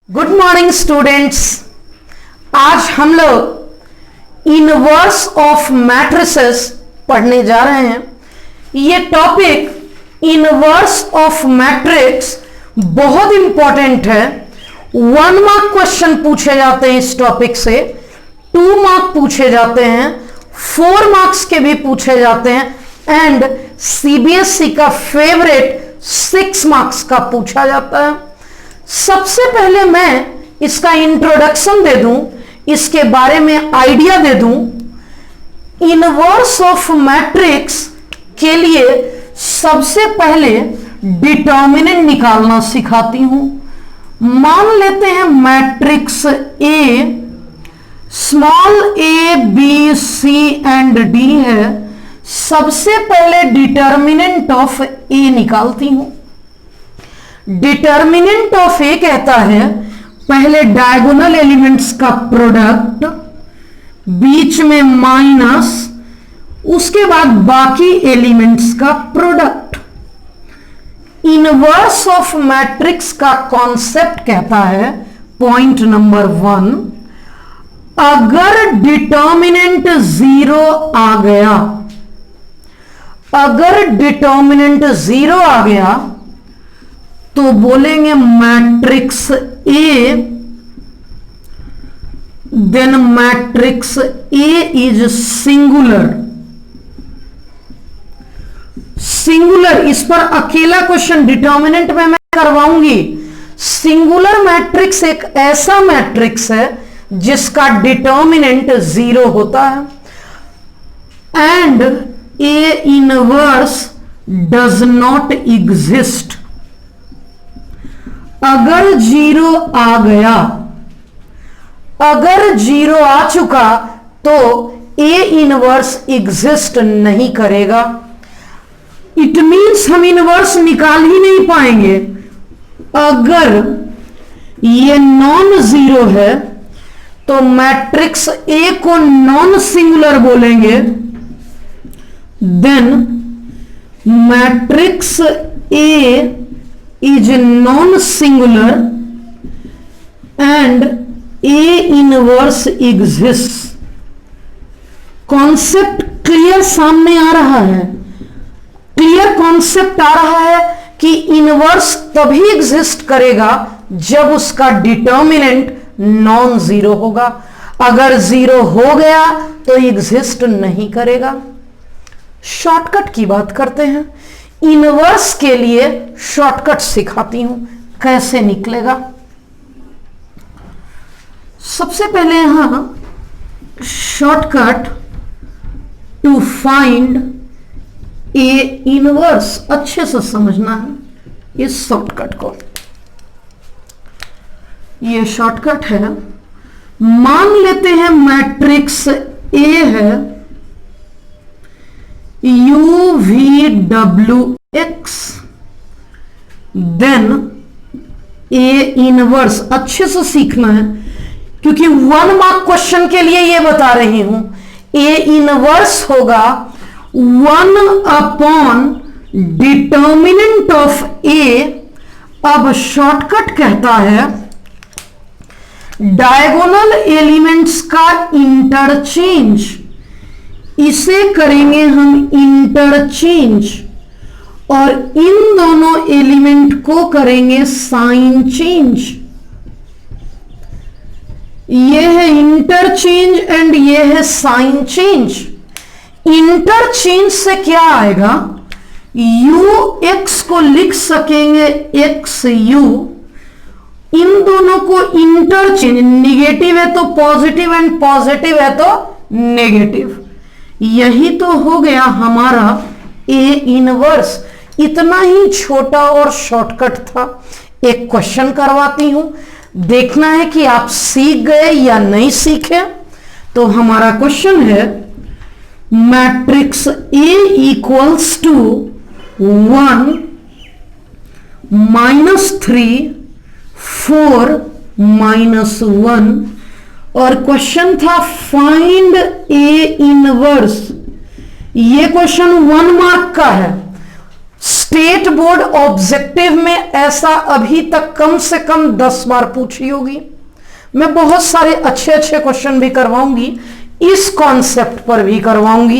Good morning students. आज हम लोग इनवर्स ऑफ मैट्रिसेस पढ़ने जा रहे हैं। ये टॉपिक इनवर्स ऑफ मैट्रिक्स बहुत इंपॉर्टेंट है। 1 मार्क क्वेश्चन पूछे जाते हैं इस टॉपिक से, 2 मार्क पूछे जाते हैं, 4 मार्क्स के भी पूछे जाते हैं एंड सीबीएसई का फेवरेट 6 मार्क्स का पूछा जाता है। सबसे पहले मैं इसका इंट्रोडक्शन दे दूं, इसके बारे में आइडिया दे दूं। इनवर्स ऑफ मैट्रिक्स के लिए सबसे पहले डिटर्मिनेंट निकालना सिखाती हूं। मान लेते हैं matrix A, small a b c and d है। सबसे पहले डिटर्मिनेंट ऑफ a निकालती हूं। डिटर्मिनेंट ऑफ ए कहता है पहले डायगोनल एलिमेंट्स का प्रोडक्ट, बीच में माइनस, उसके बाद बाकी एलिमेंट्स का प्रोडक्ट। इनवर्स ऑफ मैट्रिक्स का कॉन्सेप्ट कहता है, पॉइंट नंबर 1, अगर डिटर्मिनेंट 0 आ गया, अगर डिटर्मिनेंट 0 आ गया तो बोलेंगे matrix A, then matrix A is singular. Singular, इस पर अकेला क्वेश्चन डिटर्मिनेंट में मैं करवाऊंगी। सिंगुलर मैट्रिक्स एक ऐसा मैट्रिक्स है जिसका डिटर्मिनेंट 0 होता है and A inverse does not exist. अगर 0 आ गया, अगर 0 आ चुका तो ए इनवर्स एग्जिस्ट नहीं करेगा। इट मींस हम इनवर्स निकाल ही नहीं पाएंगे। अगर ये नॉन जीरो है तो मैट्रिक्स ए को नॉन सिंगुलर बोलेंगे, then matrix A is non-singular and A inverse exists। Concept clear सामने आ रहा है, क्लियर कॉन्सेप्ट आ रहा है कि इनवर्स तभी एग्जिस्ट करेगा जब उसका डिटर्मिनेंट नॉन जीरो होगा। अगर 0 हो गया तो एग्जिस्ट नहीं करेगा। शॉर्टकट की बात करते हैं। इनवर्स के लिए शॉर्टकट सिखाती हूं, कैसे निकलेगा। सबसे पहले यहां shortcut to find A inverse, अच्छे से समझना है इस शॉर्टकट को। ये शॉर्टकट है, मान लेते हैं मैट्रिक्स ए है UVWX, देन ए इनवर्स। अच्छे से सीखना है क्योंकि 1 मार्क क्वेश्चन के लिए ये बता रही हूं। ए इनवर्स होगा 1 अपॉन डिटर्मिनेंट ऑफ ए। अब शॉर्टकट कहता है डायगोनल एलिमेंट्स का इंटरचेंज, इसे करेंगे हम इंटरचेंज और इन दोनों एलिमेंट को करेंगे साइन चेंज। ये है इंटरचेंज एंड ये है साइन चेंज। इंटरचेंज से क्या आएगा, ux को लिख सकेंगे xu, इन दोनों को इंटरचेंज, निगेटिव है तो पॉजिटिव एंड पॉजिटिव है तो नेगेटिव। यही तो हो गया हमारा ए इनवर्स। इतना ही छोटा और शॉर्टकट था। एक क्वेश्चन करवाती हूं, देखना है कि आप सीख गए या नहीं सीखे। तो हमारा क्वेश्चन है मैट्रिक्स ए इक्वल्स टू 1 -3 4 -1 और क्वेश्चन था फाइंड ए इनवर्स। ये क्वेश्चन 1 मार्क का है। स्टेट बोर्ड ऑब्जेक्टिव में ऐसा अभी तक कम से कम 10 बार पूछी होगी। मैं बहुत सारे अच्छे अच्छे क्वेश्चन भी करवाऊंगी, इस कॉन्सेप्ट पर भी करवाऊंगी।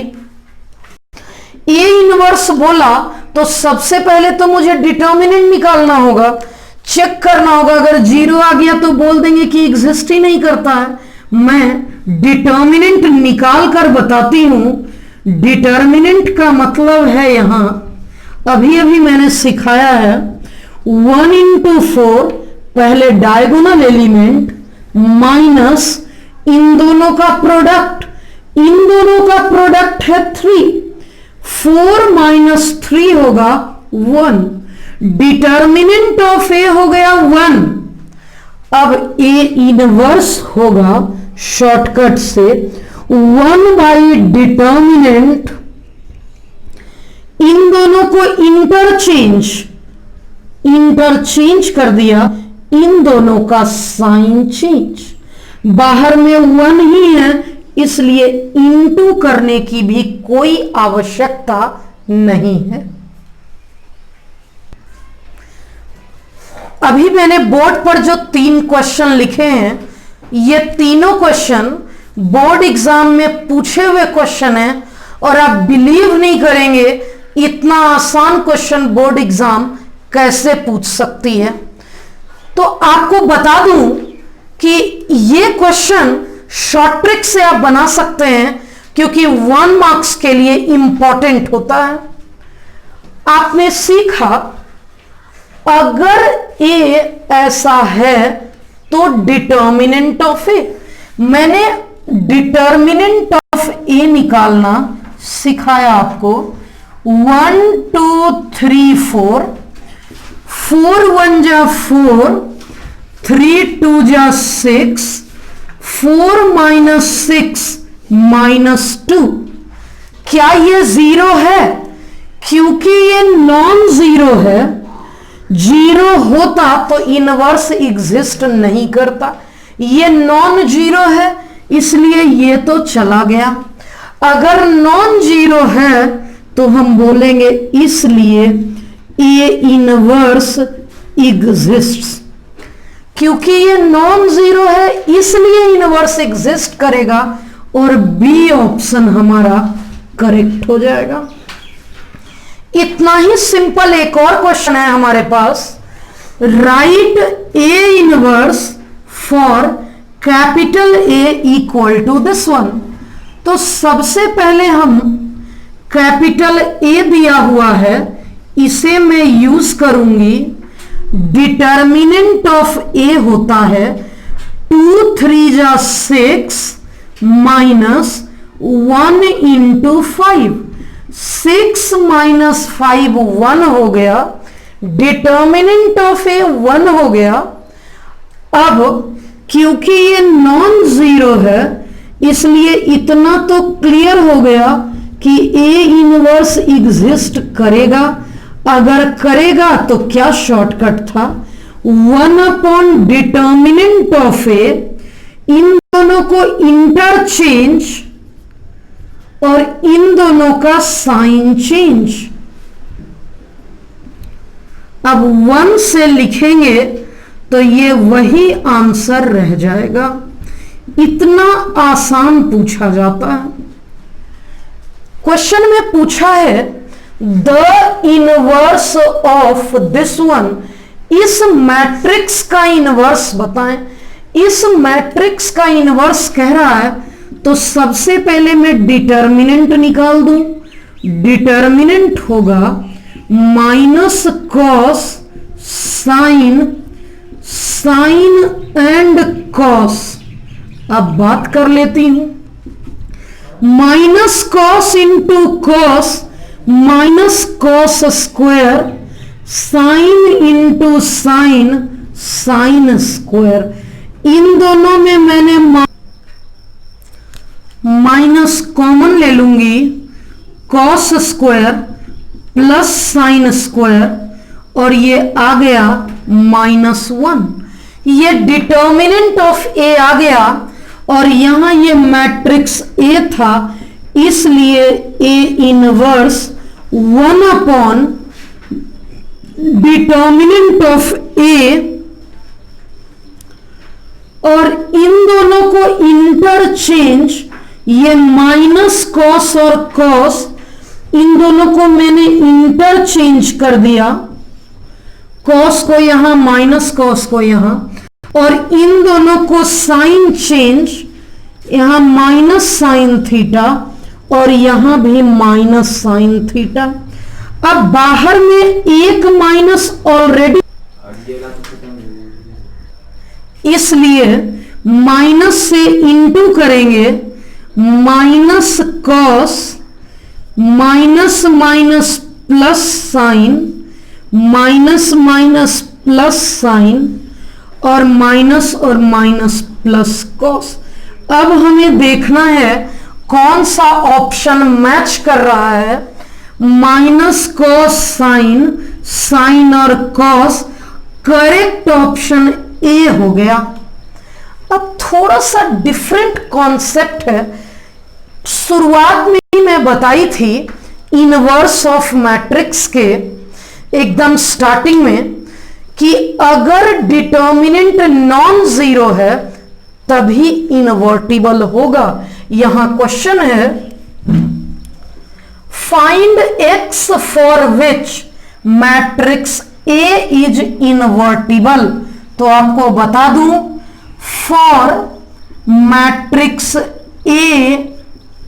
ए इनवर्स बोला तो सबसे पहले तो मुझे डिटर्मिनेंट निकालना होगा, चेक करना होगा। अगर 0 आ गया तो बोल देंगे कि एग्जिस्ट ही नहीं करता है। मैं डिटर्मिनेंट निकाल कर बताती हूं। डिटर्मिनेंट का मतलब है यहां अभी अभी मैंने सिखाया है 1 into 4 पहले डायगोनल एलिमेंट माइनस इन दोनों का प्रोडक्ट, इन दोनों का प्रोडक्ट है 3, 4 माइनस 3 होगा 1। डिटर्मिनेंट ऑफ ए हो गया 1। अब ए इनवर्स होगा शॉर्टकट से 1 बाई डिटर्मिनेंट, इन दोनों को इंटरचेंज कर दिया, इन दोनों का साइन चेंज। बाहर में 1 ही है इसलिए इनटू करने की भी कोई आवश्यकता नहीं है। अभी मैंने बोर्ड पर जो 3 क्वेश्चन लिखे हैं, ये तीनों क्वेश्चन बोर्ड एग्जाम में पूछे हुए क्वेश्चन हैं और आप बिलीव नहीं करेंगे इतना आसान क्वेश्चन बोर्ड एग्जाम कैसे पूछ सकती है। तो आपको बता दूं कि ये क्वेश्चन शॉर्ट ट्रिक से आप बना सकते हैं क्योंकि 1 मार्क्स के लिए इंपॉर्टेंट होता है। आपने सीखा अगर ए ऐसा है तो डिटर्मिनेंट ऑफ ए, मैंने डिटर्मिनेंट ऑफ ए निकालना सिखाया आपको। 1 2 3 4, 4 1 जा 4, 3 2 जा 6, 4 माइनस 6 माइनस 2। क्या ये 0 है? क्योंकि ये नॉन जीरो है। 0 होता तो इनवर्स एग्जिस्ट नहीं करता, ये नॉन जीरो है इसलिए ये तो चला गया। अगर नॉन जीरो है तो हम बोलेंगे इसलिए ए इनवर्स एग्जिस्ट्स। क्योंकि ये नॉन जीरो है इसलिए इनवर्स एग्जिस्ट करेगा और बी ऑप्शन हमारा करेक्ट हो जाएगा। इतना ही सिंपल एक और क्वेश्चन है हमारे पास। Write A inverse for capital A equal to this one. तो सबसे पहले हम कैपिटल ए दिया हुआ है, इसे मैं यूज करूंगी। डिटर्मिनेंट ऑफ ए होता है 2 3 जा 6 माइनस 1 इंटू 5। 6 माइनस 5 1 हो गया। डिटर्मिनेंट ऑफ ए 1 हो गया। अब क्योंकि ये नॉन जीरो है इसलिए इतना तो क्लियर हो गया कि ए इनवर्स एग्जिस्ट करेगा। अगर करेगा तो क्या शॉर्टकट था? 1 अपॉन डिटर्मिनेंट ऑफ ए, इन दोनों को इंटरचेंज और इन दोनों का साइन चेंज। अब 1 से लिखेंगे तो ये वही आंसर रह जाएगा। इतना आसान पूछा जाता है। क्वेश्चन में पूछा है the inverse of this one. इस मैट्रिक्स का इनवर्स बताएं। इस मैट्रिक्स का इनवर्स कह रहा है तो सबसे पहले मैं डिटर्मिनेंट निकाल दूं। डिटर्मिनेंट होगा minus cos sine, sine and cos. अब बात कर लेती हूं। Minus cos into cos minus cos square, sine into sine sine square. इन दोनों में मैंने माइनस कॉमन ले लूंगी। Cos square plus sine square और ये आ गया -1। ये डिटर्मिनेंट ऑफ ए आ गया और यहां ये मैट्रिक्स ए था इसलिए A inverse 1 upon determinant of A और इन दोनों को इंटरचेंज, ये माइनस कॉस और कॉस, इन दोनों को मैंने इंटरचेंज कर दिया, कॉस को यहां माइनस कॉस को यहां, और इन दोनों को साइन चेंज, यहां माइनस साइन थीटा और यहां भी माइनस साइन थीटा। अब बाहर में एक माइनस ऑलरेडी, इसलिए माइनस से इंटू करेंगे, minus cos minus minus plus sign, minus minus plus sign और माइनस प्लस कॉस। अब हमें देखना है कौन सा ऑप्शन मैच कर रहा है। माइनस कॉस साइन, साइन और कॉस, करेक्ट ऑप्शन ए हो गया। अब थोड़ा सा डिफरेंट कॉन्सेप्ट है, शुरुआत में ही मैं बताई थी इनवर्स ऑफ मैट्रिक्स के एकदम स्टार्टिंग में कि अगर डिटर्मिनेंट नॉन जीरो है तभी इनवर्टिबल होगा। यहां क्वेश्चन है find x for which matrix A is invertible. तो आपको बता दूं, for matrix A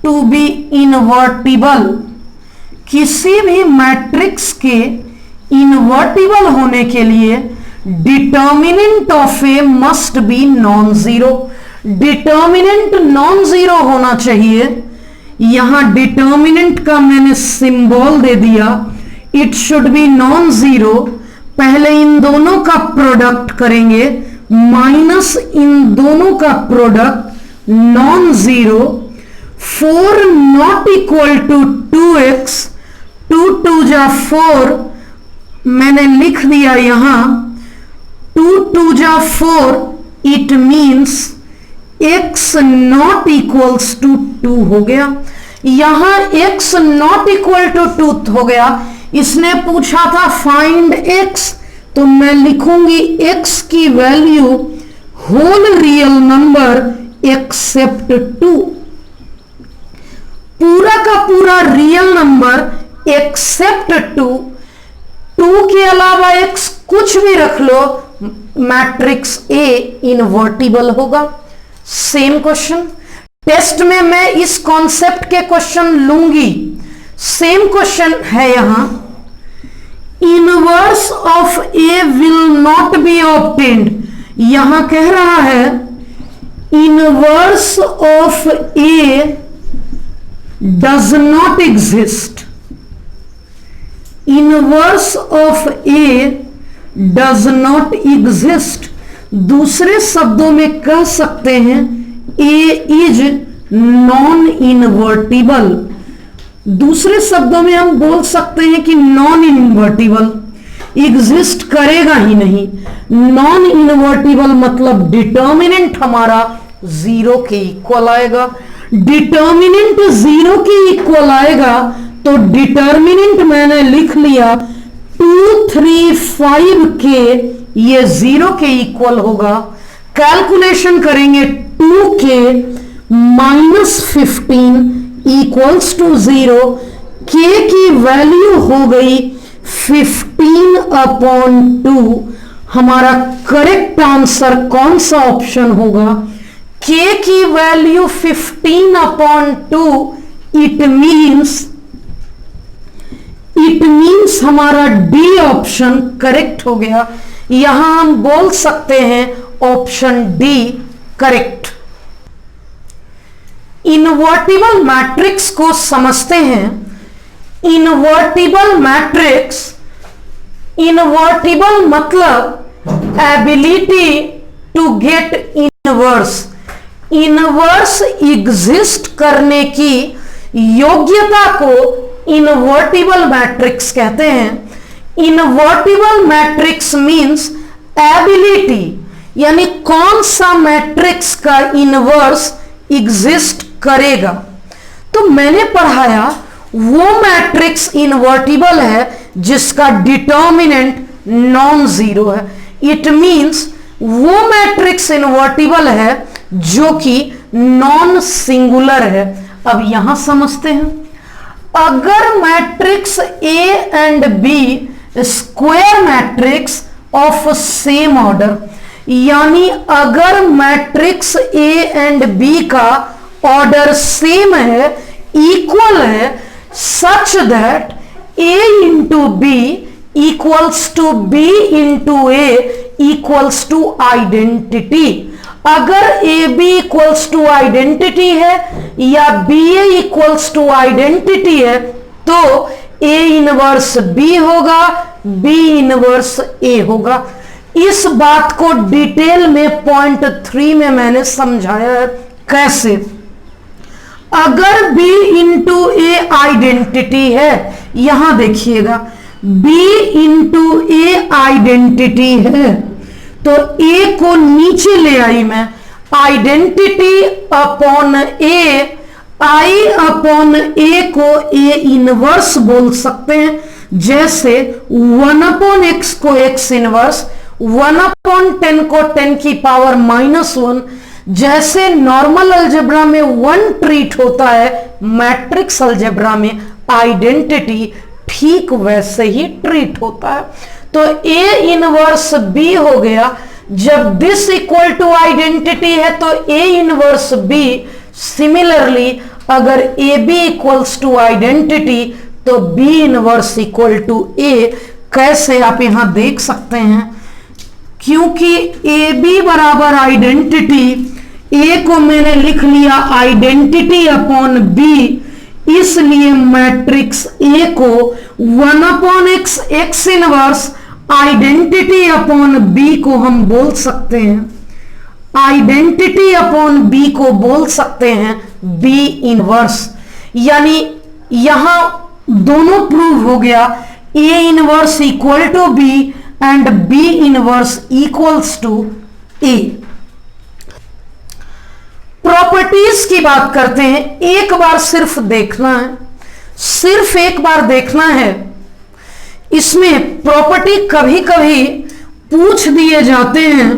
to be invertible, किसी भी मैट्रिक्स के इनवर्टिबल होने के लिए determinant of A must be non zero. Determinant non zero होना चाहिए। यहां डिटर्मिनेंट का मैंने सिंबल दे दिया, it should be non zero. पहले इन दोनों का प्रोडक्ट करेंगे, माइनस इन दोनों का product non zero. 4 not equal to 2x, 2 2 जा 4, मैंने लिख दिया यहां 2 2 जा 4, it means x not equals to 2 हो गया। यहां x नॉट इक्वल टू 2 हो गया। इसने पूछा था फाइंड x, तो मैं लिखूंगी x की value whole real number except 2, पूरा का पूरा रियल नंबर एक्सेप्ट 2। 2 के अलावा x कुछ भी रख लो, मैट्रिक्स ए इनवर्टिबल होगा। सेम क्वेश्चन टेस्ट में मैं इस कॉन्सेप्ट के क्वेश्चन लूंगी। सेम क्वेश्चन है यहां, inverse of A will not be obtained. यहां कह रहा है inverse of A does not exist. Inverse of A does not exist. दूसरे शब्दों में कह सकते हैं ए इज नॉन इनवर्टिबल। दूसरे शब्दों में हम बोल सकते हैं कि नॉन इनवर्टिबल, एग्जिस्ट करेगा ही नहीं। नॉन इनवर्टिबल मतलब डिटर्मिनेंट हमारा जीरो के इक्वल आएगा। डिटर्मिनेंट जीरो के इक्वल आएगा तो डिटर्मिनेंट मैंने लिख लिया 2 3 5 के, ये जीरो के इक्वल होगा। कैलकुलेशन करेंगे 2 के -15 इक्वल्स टू 0। के की वैल्यू हो गई 15/2। हमारा करेक्ट आंसर कौन सा ऑप्शन होगा? के की वैल्यू 15/2। इट मीन्स हमारा डी ऑप्शन करेक्ट हो गया। यहां हम बोल सकते हैं option D correct. Invertible matrix को समझते हैं। इनवर्टिबल मैट्रिक्स, इनवर्टिबल मतलब ability to get inverse. Inverse exist करने की योग्यता को इनवर्टिबल मैट्रिक्स कहते हैं। इनवर्टिबल मैट्रिक्स मींस एबिलिटी, यानी कौन सा मैट्रिक्स का इनवर्स एग्जिस्ट करेगा। तो मैंने पढ़ाया वो मैट्रिक्स इनवर्टिबल है जिसका डिटर्मिनेंट नॉन जीरो है। इट मींस वो मैट्रिक्स इनवर्टिबल है जो कि नॉन सिंगुलर है। अब यहां समझते हैं, अगर matrix A and B square matrix of same order, यानी अगर मैट्रिक्स ए एंड बी का ऑर्डर सेम है, इक्वल है, such that A into B equals to B into A equals to identity. अगर A B equals to identity है या B A equals to identity है तो ए इनवर्स बी होगा, B inverse A होगा। इस बात को डिटेल में पॉइंट 3 में मैंने समझाया है। कैसे? अगर b इंटू ए आइडेंटिटी है, यहां देखिएगा b इंटू ए आइडेंटिटी है तो a को नीचे ले आई मैं, आइडेंटिटी अपॉन ए, आई अपॉन ए को ए इनवर्स बोल सकते हैं। जैसे 1 अपॉन एक्स को एक्स इनवर्स, 1 अपॉन 10 को 10 की पावर -1। जैसे नॉर्मल अलजेब्रा में 1 ट्रीट होता है, मैट्रिक्स अलजेब्रा में आइडेंटिटी ठीक वैसे ही ट्रीट होता है। तो ए इनवर्स बी हो गया। जब दिस इक्वल टू आइडेंटिटी है तो ए इनवर्स बी। सिमिलरली अगर A B equals to identity तो B inverse equal to A. कैसे? आप यहां देख सकते हैं, क्योंकि ए बी बराबर आइडेंटिटी, ए को मैंने लिख लिया आइडेंटिटी अपॉन बी, इसलिए मैट्रिक्स ए को 1 upon x x inverse, identity upon B को हम बोल सकते हैं, आइडेंटिटी अपॉन बी को बोल सकते हैं बी इनवर्स। यानी यहां दोनों प्रूव हो गया, A inverse equal to B and B inverse equals to A. Properties की बात करते हैं। एक बार सिर्फ देखना है, सिर्फ एक बार देखना है। इसमें प्रॉपर्टी कभी कभी पूछ दिए जाते हैं।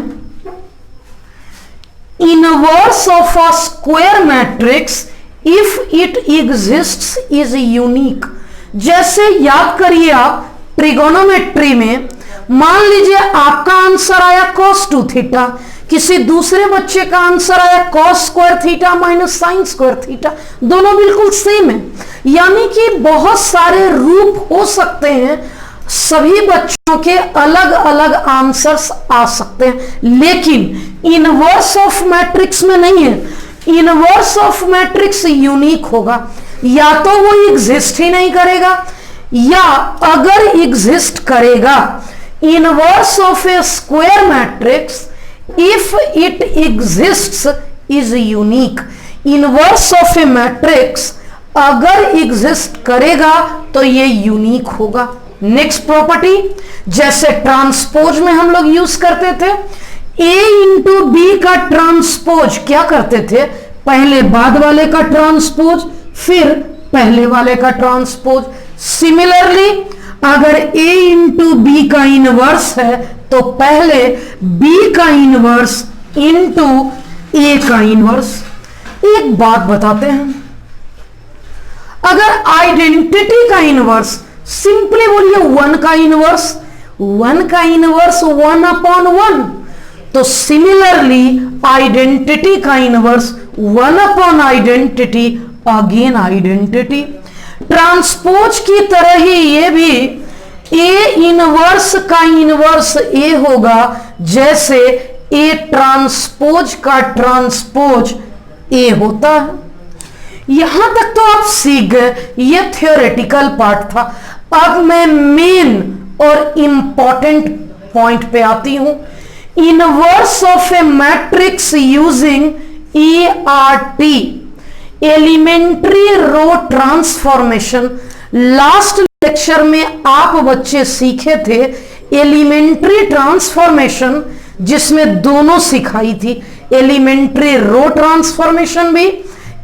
Inverse of a square matrix if it exists is unique. जैसे याद करिए आप ट्रिगोनोमेट्री में, मान लीजिए आपका आंसर आया cos 2 थीटा, किसी दूसरे बच्चे का आंसर आया cos square theta minus sine square theta, दोनों बिल्कुल सेम है। यानी कि बहुत सारे रूप हो सकते हैं, सभी बच्चों के अलग अलग आंसर्स आ सकते हैं, लेकिन इनवर्स ऑफ मैट्रिक्स में नहीं है। इनवर्स ऑफ मैट्रिक्स यूनिक होगा, या तो वो एग्जिस्ट ही नहीं करेगा, या अगर एग्जिस्ट करेगा, inverse of A square matrix if it exists is unique. Inverse of a matrix अगर एग्जिस्ट करेगा तो ये यूनिक होगा। नेक्स्ट प्रॉपर्टी, जैसे ट्रांसपोज में हम लोग यूज करते थे, ए इंटू बी का ट्रांसपोज क्या करते थे, पहले बाद वाले का ट्रांसपोज फिर पहले वाले का ट्रांसपोज। सिमिलरली अगर ए इंटू बी का इनवर्स है तो पहले बी का इनवर्स इंटू ए का इनवर्स। एक बात बताते हैं, अगर आइडेंटिटी का इनवर्स, सिंपली बोलिए 1 का इनवर्स, 1 का इनवर्स 1 अपॉन 1, तो सिमिलरली आइडेंटिटी का inverse 1 upon identity again identity. Transpose की तरह ही ये भी ए इनवर्स का इनवर्स ए होगा, जैसे ए ट्रांसपोज का ट्रांसपोज ए होता है। यहां तक तो आप सीख गए, ये थियोरेटिकल पार्ट था। अब मैं मेन और इंपॉर्टेंट पॉइंट पे आती हूं। Inverse of a matrix using ERT, elementary row transformation. Last lecture में आप बच्चे सीखे थे एलिमेंट्री ट्रांसफॉर्मेशन, जिसमें दोनों सिखाई थी, एलिमेंट्री रो ट्रांसफॉर्मेशन भी,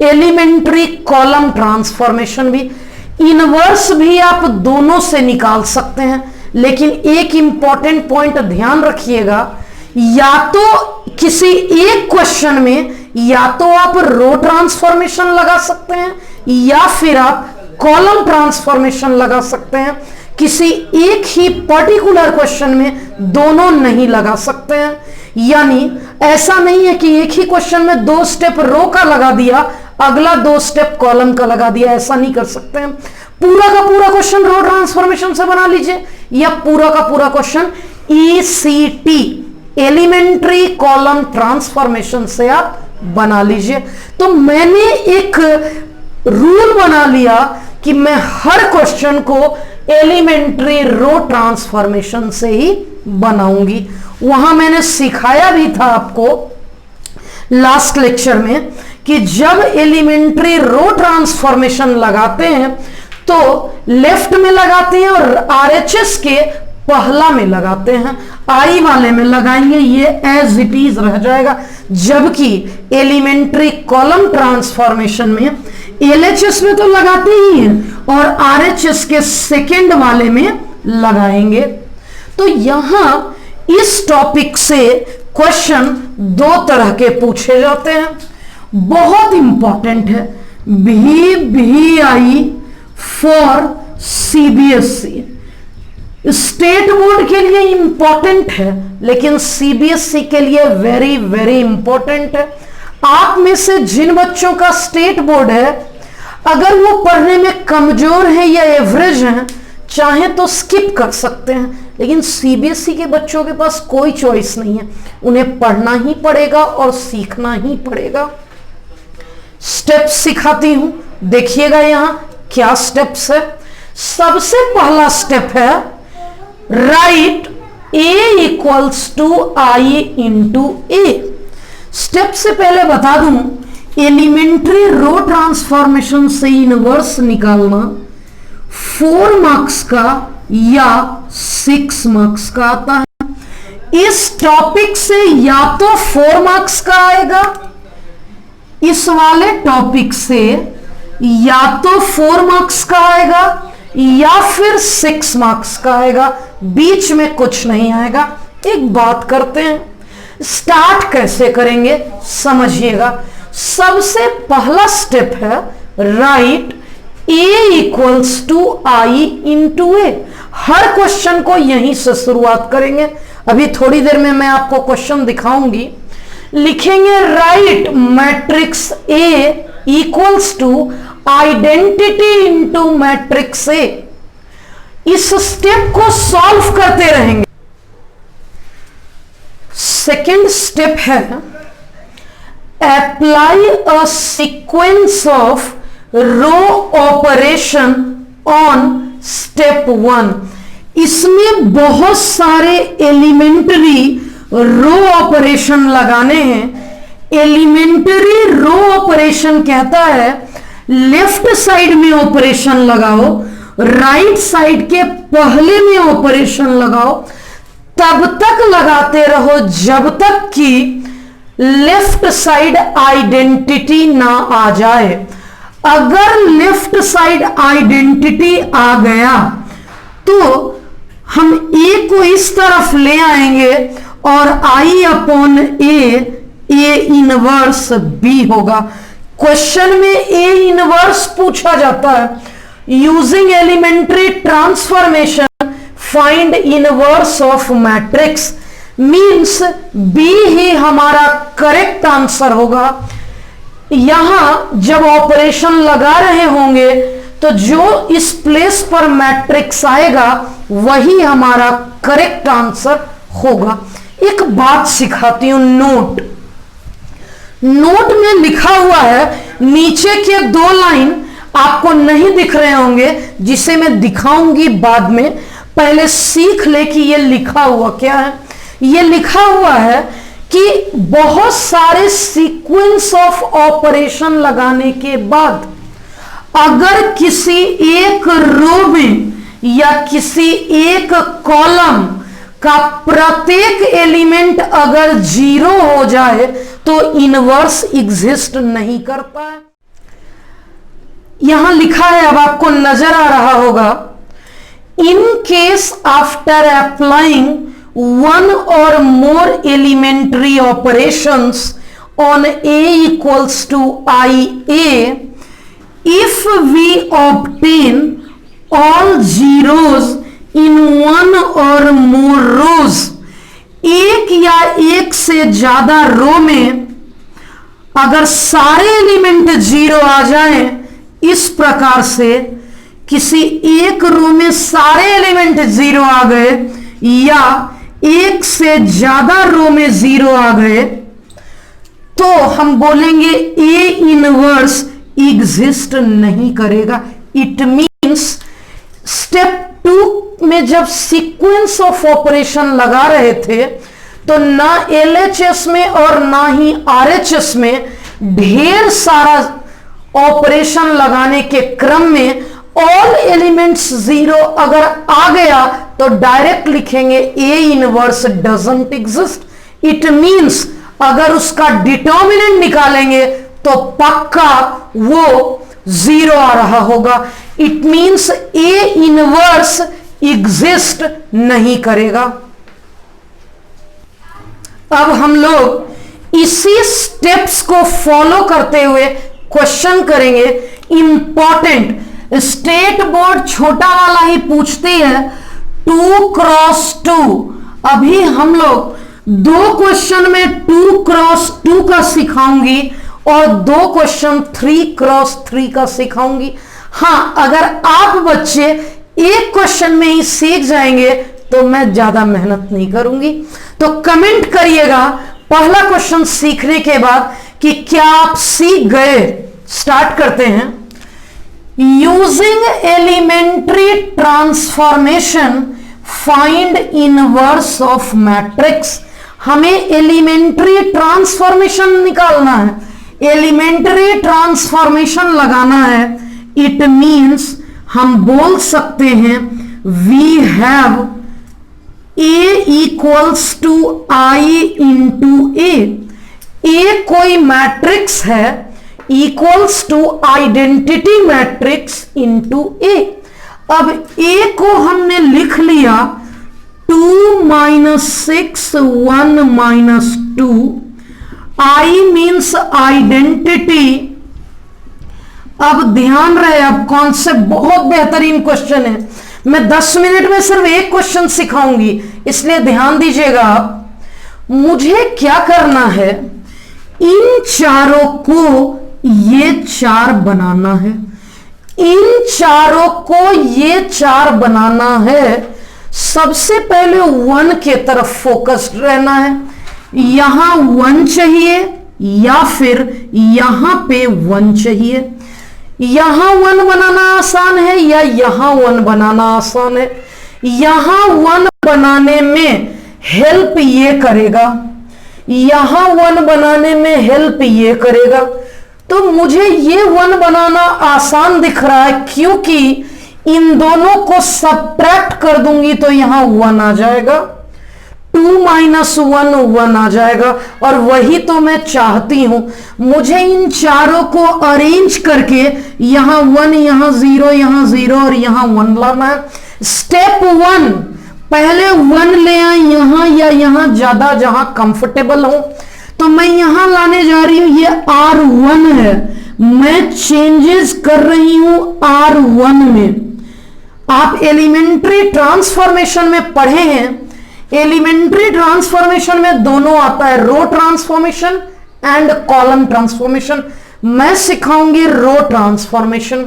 एलिमेंट्री कॉलम ट्रांसफॉर्मेशन भी। इनवर्स भी आप दोनों से निकाल सकते हैं, लेकिन एक इंपॉर्टेंट पॉइंट ध्यान रखिएगा, या तो किसी एक क्वेश्चन में या तो आप रो ट्रांसफॉर्मेशन लगा सकते हैं या फिर आप कॉलम ट्रांसफॉर्मेशन लगा सकते हैं। किसी एक ही पर्टिकुलर क्वेश्चन में दोनों नहीं लगा सकते हैं। यानी ऐसा नहीं है कि एक ही क्वेश्चन में 2 स्टेप रो का लगा दिया, अगला 2 स्टेप कॉलम का लगा दिया, ऐसा नहीं कर सकते हैं। पूरा का पूरा क्वेश्चन रो ट्रांसफॉर्मेशन से बना लीजिए या पूरा का पूरा question ECT elementary column transformation से आप बना लीजिए। तो मैंने एक रूल बना लिया कि मैं हर क्वेश्चन को एलिमेंट्री रो ट्रांसफॉर्मेशन से ही बनाऊंगी। वहां मैंने सिखाया भी था आपको लास्ट लेक्चर में कि जब एलिमेंट्री रो ट्रांसफॉर्मेशन लगाते हैं तो लेफ्ट में लगाते हैं और RHS के पहला में लगाते हैं, आई वाले में लगाएंगे, ये एज इट इज रह जाएगा। जबकि एलिमेंट्री कॉलम ट्रांसफॉर्मेशन में LHS में तो लगाते ही हैं और RHS के सेकेंड वाले में लगाएंगे। तो यहां इस टॉपिक से क्वेश्चन 2 तरह के पूछे जाते हैं, बहुत इंपॉर्टेंट है। VI for CBSE state board के लिए इंपॉर्टेंट है, लेकिन CBSE के लिए वेरी वेरी इंपॉर्टेंट है। आप में से जिन बच्चों का स्टेट बोर्ड है, अगर वो पढ़ने में कमजोर है या एवरेज हैं, चाहे तो स्किप कर सकते हैं, लेकिन CBSE के बच्चों के पास कोई चॉइस नहीं है, उन्हें पढ़ना ही पड़ेगा और सीखना ही पड़ेगा। स्टेप सिखाती हूं, देखिएगा यहां क्या स्टेप्स है। सबसे पहला स्टेप है write A equals to I into A। Step से पहले बता दूं, एलिमेंट्री रो ट्रांसफॉर्मेशन से इनवर्स निकालना 4 मार्क्स का या 6 मार्क्स का आता है। इस टॉपिक से या तो 4 मार्क्स का आएगा, इस वाले टॉपिक से या तो 4 मार्क्स का आएगा या फिर 6 मार्क्स का आएगा, बीच में कुछ नहीं आएगा। एक बात करते हैं, स्टार्ट कैसे करेंगे समझिएगा। सबसे पहला स्टेप है write A equals to I into A। हर क्वेश्चन को यहीं से शुरुआत करेंगे। अभी थोड़ी देर में मैं आपको क्वेश्चन दिखाऊंगी। लिखेंगे write matrix A equals to identity into matrix A। इस स्टेप को सॉल्व करते रहेंगे। सेकेंड स्टेप है apply a sequence of row operation on step 1। इसमें बहुत सारे एलिमेंट्री रो ऑपरेशन लगाने हैं। एलिमेंट्री रो ऑपरेशन कहता है लेफ्ट साइड में ऑपरेशन लगाओ, राइट साइड के पहले में ऑपरेशन लगाओ, तब तक लगाते रहो जब तक कि लेफ्ट साइड आइडेंटिटी ना आ जाए। अगर लेफ्ट साइड आइडेंटिटी आ गया तो हम A को इस तरफ ले आएंगे और I upon A inverse B होगा। क्वेश्चन में A इनवर्स पूछा जाता है। Using elementary transformation find inverse of matrix means B ही हमारा करेक्ट आंसर होगा। यहां जब ऑपरेशन लगा रहे होंगे तो जो इस प्लेस पर मैट्रिक्स आएगा वही हमारा करेक्ट आंसर होगा। एक बात सिखाती हूं, नोट में लिखा हुआ है, नीचे के 2 लाइन आपको नहीं दिख रहे होंगे जिसे मैं दिखाऊंगी बाद में। पहले सीख ले कि ये लिखा हुआ क्या है। ये लिखा हुआ है कि बहुत सारे सीक्वेंस ऑफ ऑपरेशन लगाने के बाद अगर किसी एक रो में या किसी एक कॉलम का प्रत्येक एलिमेंट अगर 0 हो जाए तो इनवर्स एग्जिस्ट नहीं करता है। यहां लिखा है, अब आपको नजर आ रहा होगा, in case after applying one or more elementary operations on A equals to IA, if we obtain all zeros in one or more rows, एक या एक से ज्यादा रो में अगर सारे एलिमेंट जीरो आ जाएं, इस प्रकार से किसी एक रो में सारे एलिमेंट जीरो आ गए या एक से ज्यादा रो में जीरो आ गए, तो हम बोलेंगे ए इनवर्स एग्जिस्ट नहीं करेगा। इट मींस स्टेप 2 में जब सीक्वेंस ऑफ ऑपरेशन लगा रहे थे तो ना एलएचएस में और ना ही आरएचएस में ढेर सारा ऑपरेशन लगाने के क्रम में ऑल एलिमेंट्स जीरो अगर आ गया तो डायरेक्ट लिखेंगे A inverse doesn't exist. It means अगर उसका डिटर्मिनेंट निकालेंगे तो पक्का वो जीरो आ रहा होगा। It means A inverse exist नहीं करेगा। अब हम लोग इसी स्टेप्स को फॉलो करते हुए क्वेश्चन करेंगे। इंपॉर्टेंट, स्टेट बोर्ड छोटा वाला ही पूछती है 2x2। अभी हम लोग 2 क्वेश्चन में 2x2 का सिखाऊंगी और 2 क्वेश्चन 3x3 का सिखाऊंगी। हां, अगर आप बच्चे एक क्वेश्चन में ही सीख जाएंगे तो मैं ज्यादा मेहनत नहीं करूंगी। तो कमेंट करिएगा पहला क्वेश्चन सीखने के बाद कि क्या आप सीख गए। स्टार्ट करते हैं। Using elementary transformation find inverse of matrix. हमें एलिमेंट्री ट्रांसफॉर्मेशन निकालना है, एलिमेंट्री ट्रांसफॉर्मेशन लगाना है। इट मींस हम बोल सकते हैं we have A equals to I into A कोई मैट्रिक्स है equals to identity matrix into A. अब ए को हमने लिख लिया 2 - 6 1 - 2। I means identity. अब ध्यान रहे, अब कॉन्सेप्ट बहुत बेहतरीन क्वेश्चन है। मैं 10 मिनट में सिर्फ एक क्वेश्चन सिखाऊंगी, इसलिए ध्यान दीजिएगा। मुझे क्या करना है, इन चारों को ये 4 बनाना है, इन चारों को ये 4 बनाना है। सबसे पहले 1 के तरफ फोकस्ड रहना है। यहां 1 चाहिए या फिर यहां पे 1 चाहिए। यहां 1 बनाना आसान है या यहां 1 बनाना आसान है। यहां 1 बनाने में हेल्प ये करेगा, यहां 1 बनाने में हेल्प ये करेगा। तो मुझे ये 1 बनाना आसान दिख रहा है क्योंकि इन दोनों को सब्ट्रैक्ट कर दूंगी तो यहां 1 आ जाएगा। 2 - 1 1 आ जाएगा। और वही तो मैं चाहती हूं। मुझे इन चारों को अरेंज करके यहां 1 यहां 0 यहां 0 और यहां 1 लाना है। स्टेप 1, पहले 1 ले आए यहां या यहां, ज्यादा जहां कंफर्टेबल हो। तो मैं यहां लाने जा रही हूं, ये R1 है, मैं चेंजेस कर रही हूं R1 में। आप एलिमेंट्री ट्रांसफॉर्मेशन में पढ़े हैं, एलिमेंट्री ट्रांसफॉर्मेशन में दोनों आता है, रो ट्रांसफॉर्मेशन एंड कॉलम ट्रांसफॉर्मेशन। मैं सिखाऊंगी रो ट्रांसफॉर्मेशन।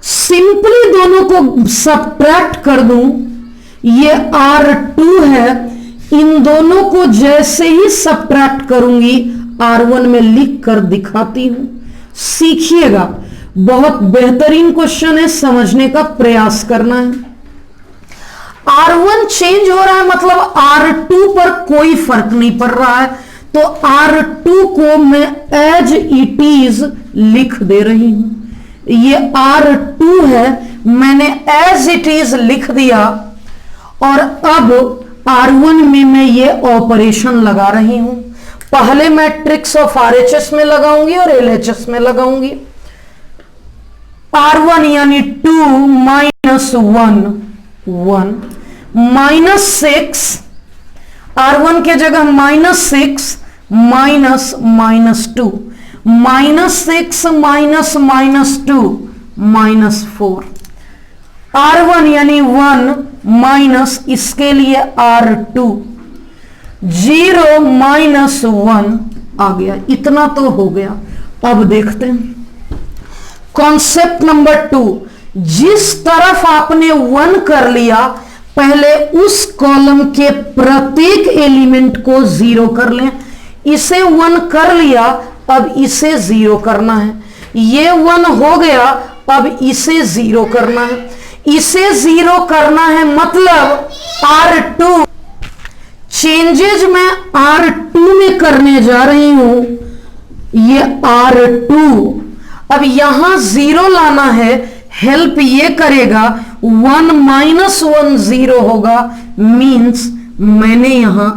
सिंपली दोनों को सब्ट्रैक्ट कर दूं, ये R2 है, इन दोनों को जैसे ही सब्ट्रैक्ट करूंगी R1 में लिख कर दिखाती हूं। सीखिएगा, बहुत बेहतरीन क्वेश्चन है, समझने का प्रयास करना है। R1 चेंज हो रहा है मतलब R2 पर कोई फर्क नहीं पड़ रहा है, तो R2 को मैं एज इट इज लिख दे रही हूं। ये R2 है, मैंने एज इट इज लिख दिया। और अब R1 में मैं ये ऑपरेशन लगा रही हूं। पहले मैट्रिक्स ऑफ RHS में लगाऊंगी और LHS में लगाऊंगी। R1 यानी 2 माइनस 1 1 माइनस 6, R1 के जगह -6 माइनस -2, -6 माइनस -2 -4, R1 यानी 1 माइनस इसके लिए R2 0 माइनस 1 आ गया। इतना तो हो गया। अब देखते हैं कॉन्सेप्ट नंबर 2। जिस तरफ आपने 1 कर लिया, पहले उस कॉलम के प्रत्येक एलिमेंट को 0 कर लें। इसे 1 कर लिया, अब इसे 0 करना है। ये 1 हो गया, अब इसे 0 करना है। इसे 0 करना है, मतलब R2 चेंजेज मैं R2 में करने जा रही हूं। ये R2, अब यहां 0 लाना है, हेल्प ये करेगा। 1 माइनस 1 0 होगा, मींस मैंने यहां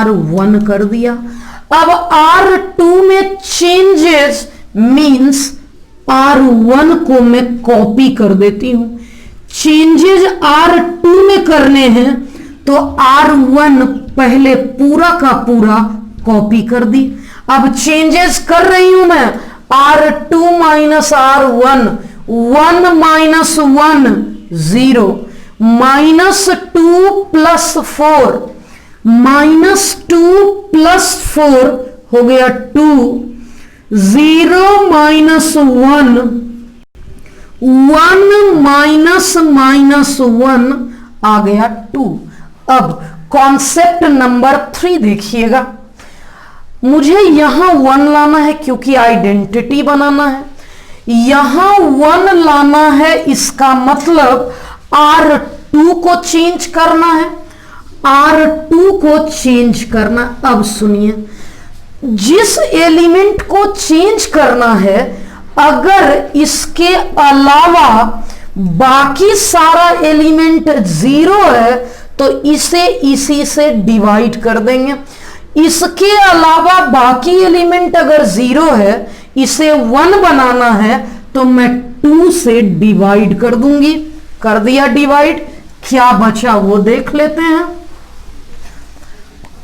R1 कर दिया। अब R2 में चेंजेस मींस R1 को मैं कॉपी कर देती हूं। चेंजेस R2 में करने हैं तो R1 पहले पूरा का पूरा कॉपी कर दी। अब चेंजेस कर रही हूं मैं, R2 minus R1, 1 minus 1 0, -2 plus 4, -2 plus 4 हो गया 2, 0 माइनस 1, 1 माइनस -1 आ गया 2। अब कॉन्सेप्ट नंबर 3 देखिएगा। मुझे यहां 1 लाना है क्योंकि आइडेंटिटी बनाना है। यहां 1 लाना है, इसका मतलब R2 को चेंज करना है। R2 को चेंज करना। अब सुनिए, जिस एलिमेंट को चेंज करना है, अगर इसके अलावा बाकी सारा एलिमेंट 0 है तो इसे इसी से डिवाइड कर देंगे। इसके अलावा बाकी एलिमेंट अगर 0 है, इसे 1 बनाना है तो मैं 2 से डिवाइड कर दूंगी। कर दिया डिवाइड, क्या बचा वो देख लेते हैं।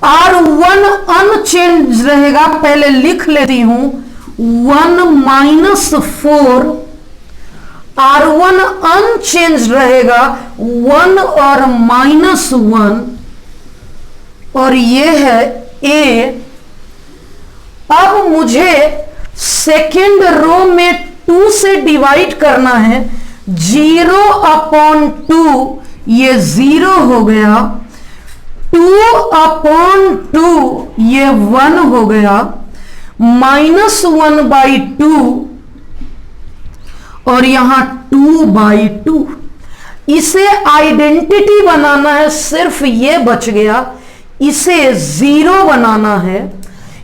R1 अनचेंज रहेगा, पहले लिख लेती हूं। 1 माइनस 4, R1 अनचेंज रहेगा, 1 और -1, और ये है A। अब मुझे सेकेंड रो में 2 से डिवाइड करना है। 0/2 ये 0 हो गया, 2/2 ये 1 हो गया, -1/2 और यहां 2/2। इसे आइडेंटिटी बनाना है, सिर्फ ये बच गया। इसे 0 बनाना है।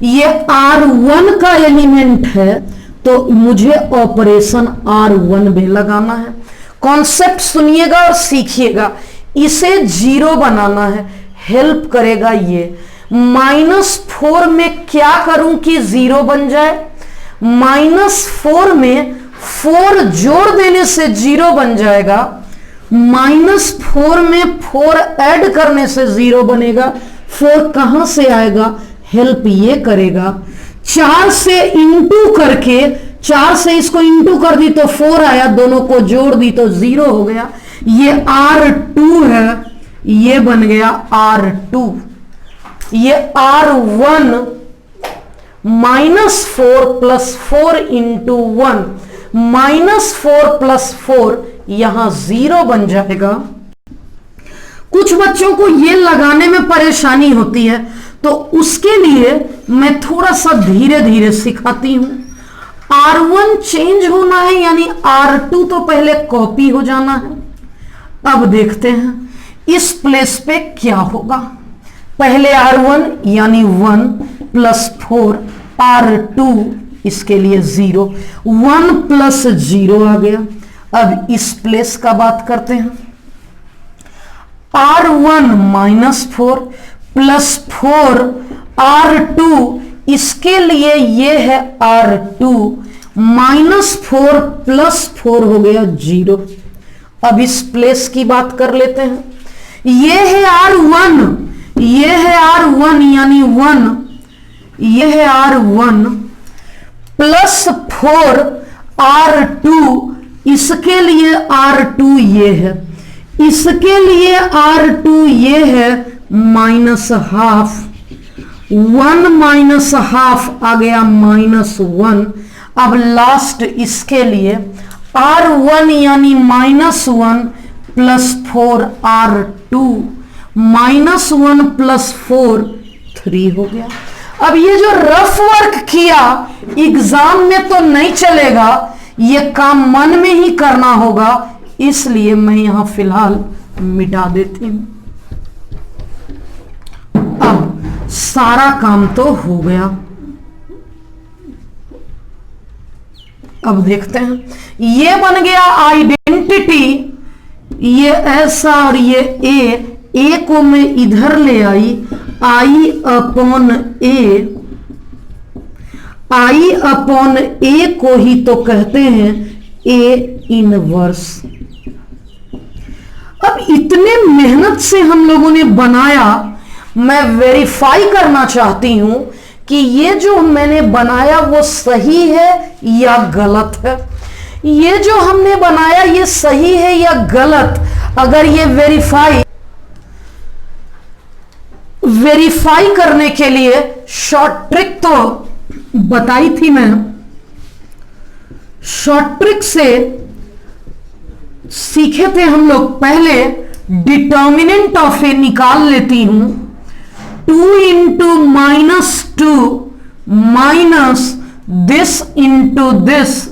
ये R1 का एलिमेंट है तो मुझे ऑपरेशन R1 में लगाना है। कॉन्सेप्ट सुनिएगा और सीखिएगा। इसे 0 बनाना है, हेल्प करेगा ये। -4 में क्या करूं कि 0 बन जाए? -4 में 4 जोड़ देने से 0 बन जाएगा। -4 में 4 ऐड करने से 0 बनेगा। 4 कहां से आएगा? हेल्प ये करेगा। 4 से इंटू करके, 4 से इसको इंटू कर दी तो 4 आया, दोनों को जोड़ दी तो 0 हो गया। ये R2 है, ये बन गया R2। ये R1 -4 + 4 इंटू 1, -4 + 4 यहां 0 बन जाएगा। कुछ बच्चों को ये लगाने में परेशानी होती है तो उसके लिए मैं थोड़ा सा धीरे धीरे सिखाती हूं। R1 चेंज होना है, यानी R2 तो पहले कॉपी हो जाना है। अब देखते हैं इस प्लेस पे क्या होगा। पहले R1 यानी 1 + 4, R2 इसके लिए 0, 1 + 0 आ गया। अब इस प्लेस का बात करते हैं। R1 -4 + 4 R2, इसके लिए ये है R2 -4 + 4 हो गया 0। अब इस प्लेस की बात कर लेते हैं। ये है R1, ये है R1 यानी 1, ये है R1 +4 R2, इसके लिए R2 ये है, इसके लिए R2 ये है -½ 1 - ½ आ गया -1। अब लास्ट इसके लिए R1 यानी -1 + 4 R2, -1 + 4 3 हो गया। अब ये जो रफ वर्क किया एग्जाम में तो नहीं चलेगा, ये काम मन में ही करना होगा, इसलिए मैं यहां फिलहाल मिटा देती हूं। अब सारा काम तो हो गया। अब देखते हैं, ये बन गया आइडेंटिटी, ये ऐसा और ये ए को मैं इधर ले आई, I/A को ही तो कहते हैं A इनवर्स। अब इतने मेहनत से हम लोगों ने बनाया, मैं वेरीफाई करना चाहती हूं कि ये जो मैंने बनाया वो सही है या गलत है। ये जो हमने बनाया ये सही है या गलत। अगर ये वेरीफाई करने के लिए शॉर्ट ट्रिक तो बताई थी मैं, शॉर्ट ट्रिक से सीखे थे हम लोग। पहले डिटर्मिनेंट ऑफ ए निकाल लेती हूं, 2 × -2 दिस इंटू दिस,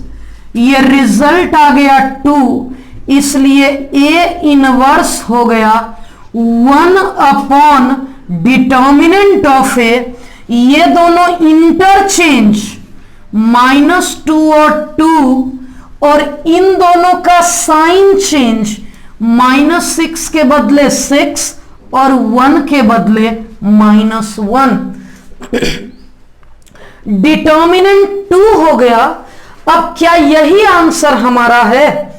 ये रिजल्ट आ गया 2, इसलिए A इनवर्स हो गया 1 डिटर्मिनेंट ऑफ ए, ये दोनों इंटरचेंज -2 और 2, और इन दोनों का साइन चेंज, -6 के बदले 6 और 1 के बदले -1, डिटर्मिनेंट 2 हो गया। अब क्या यही आंसर हमारा है?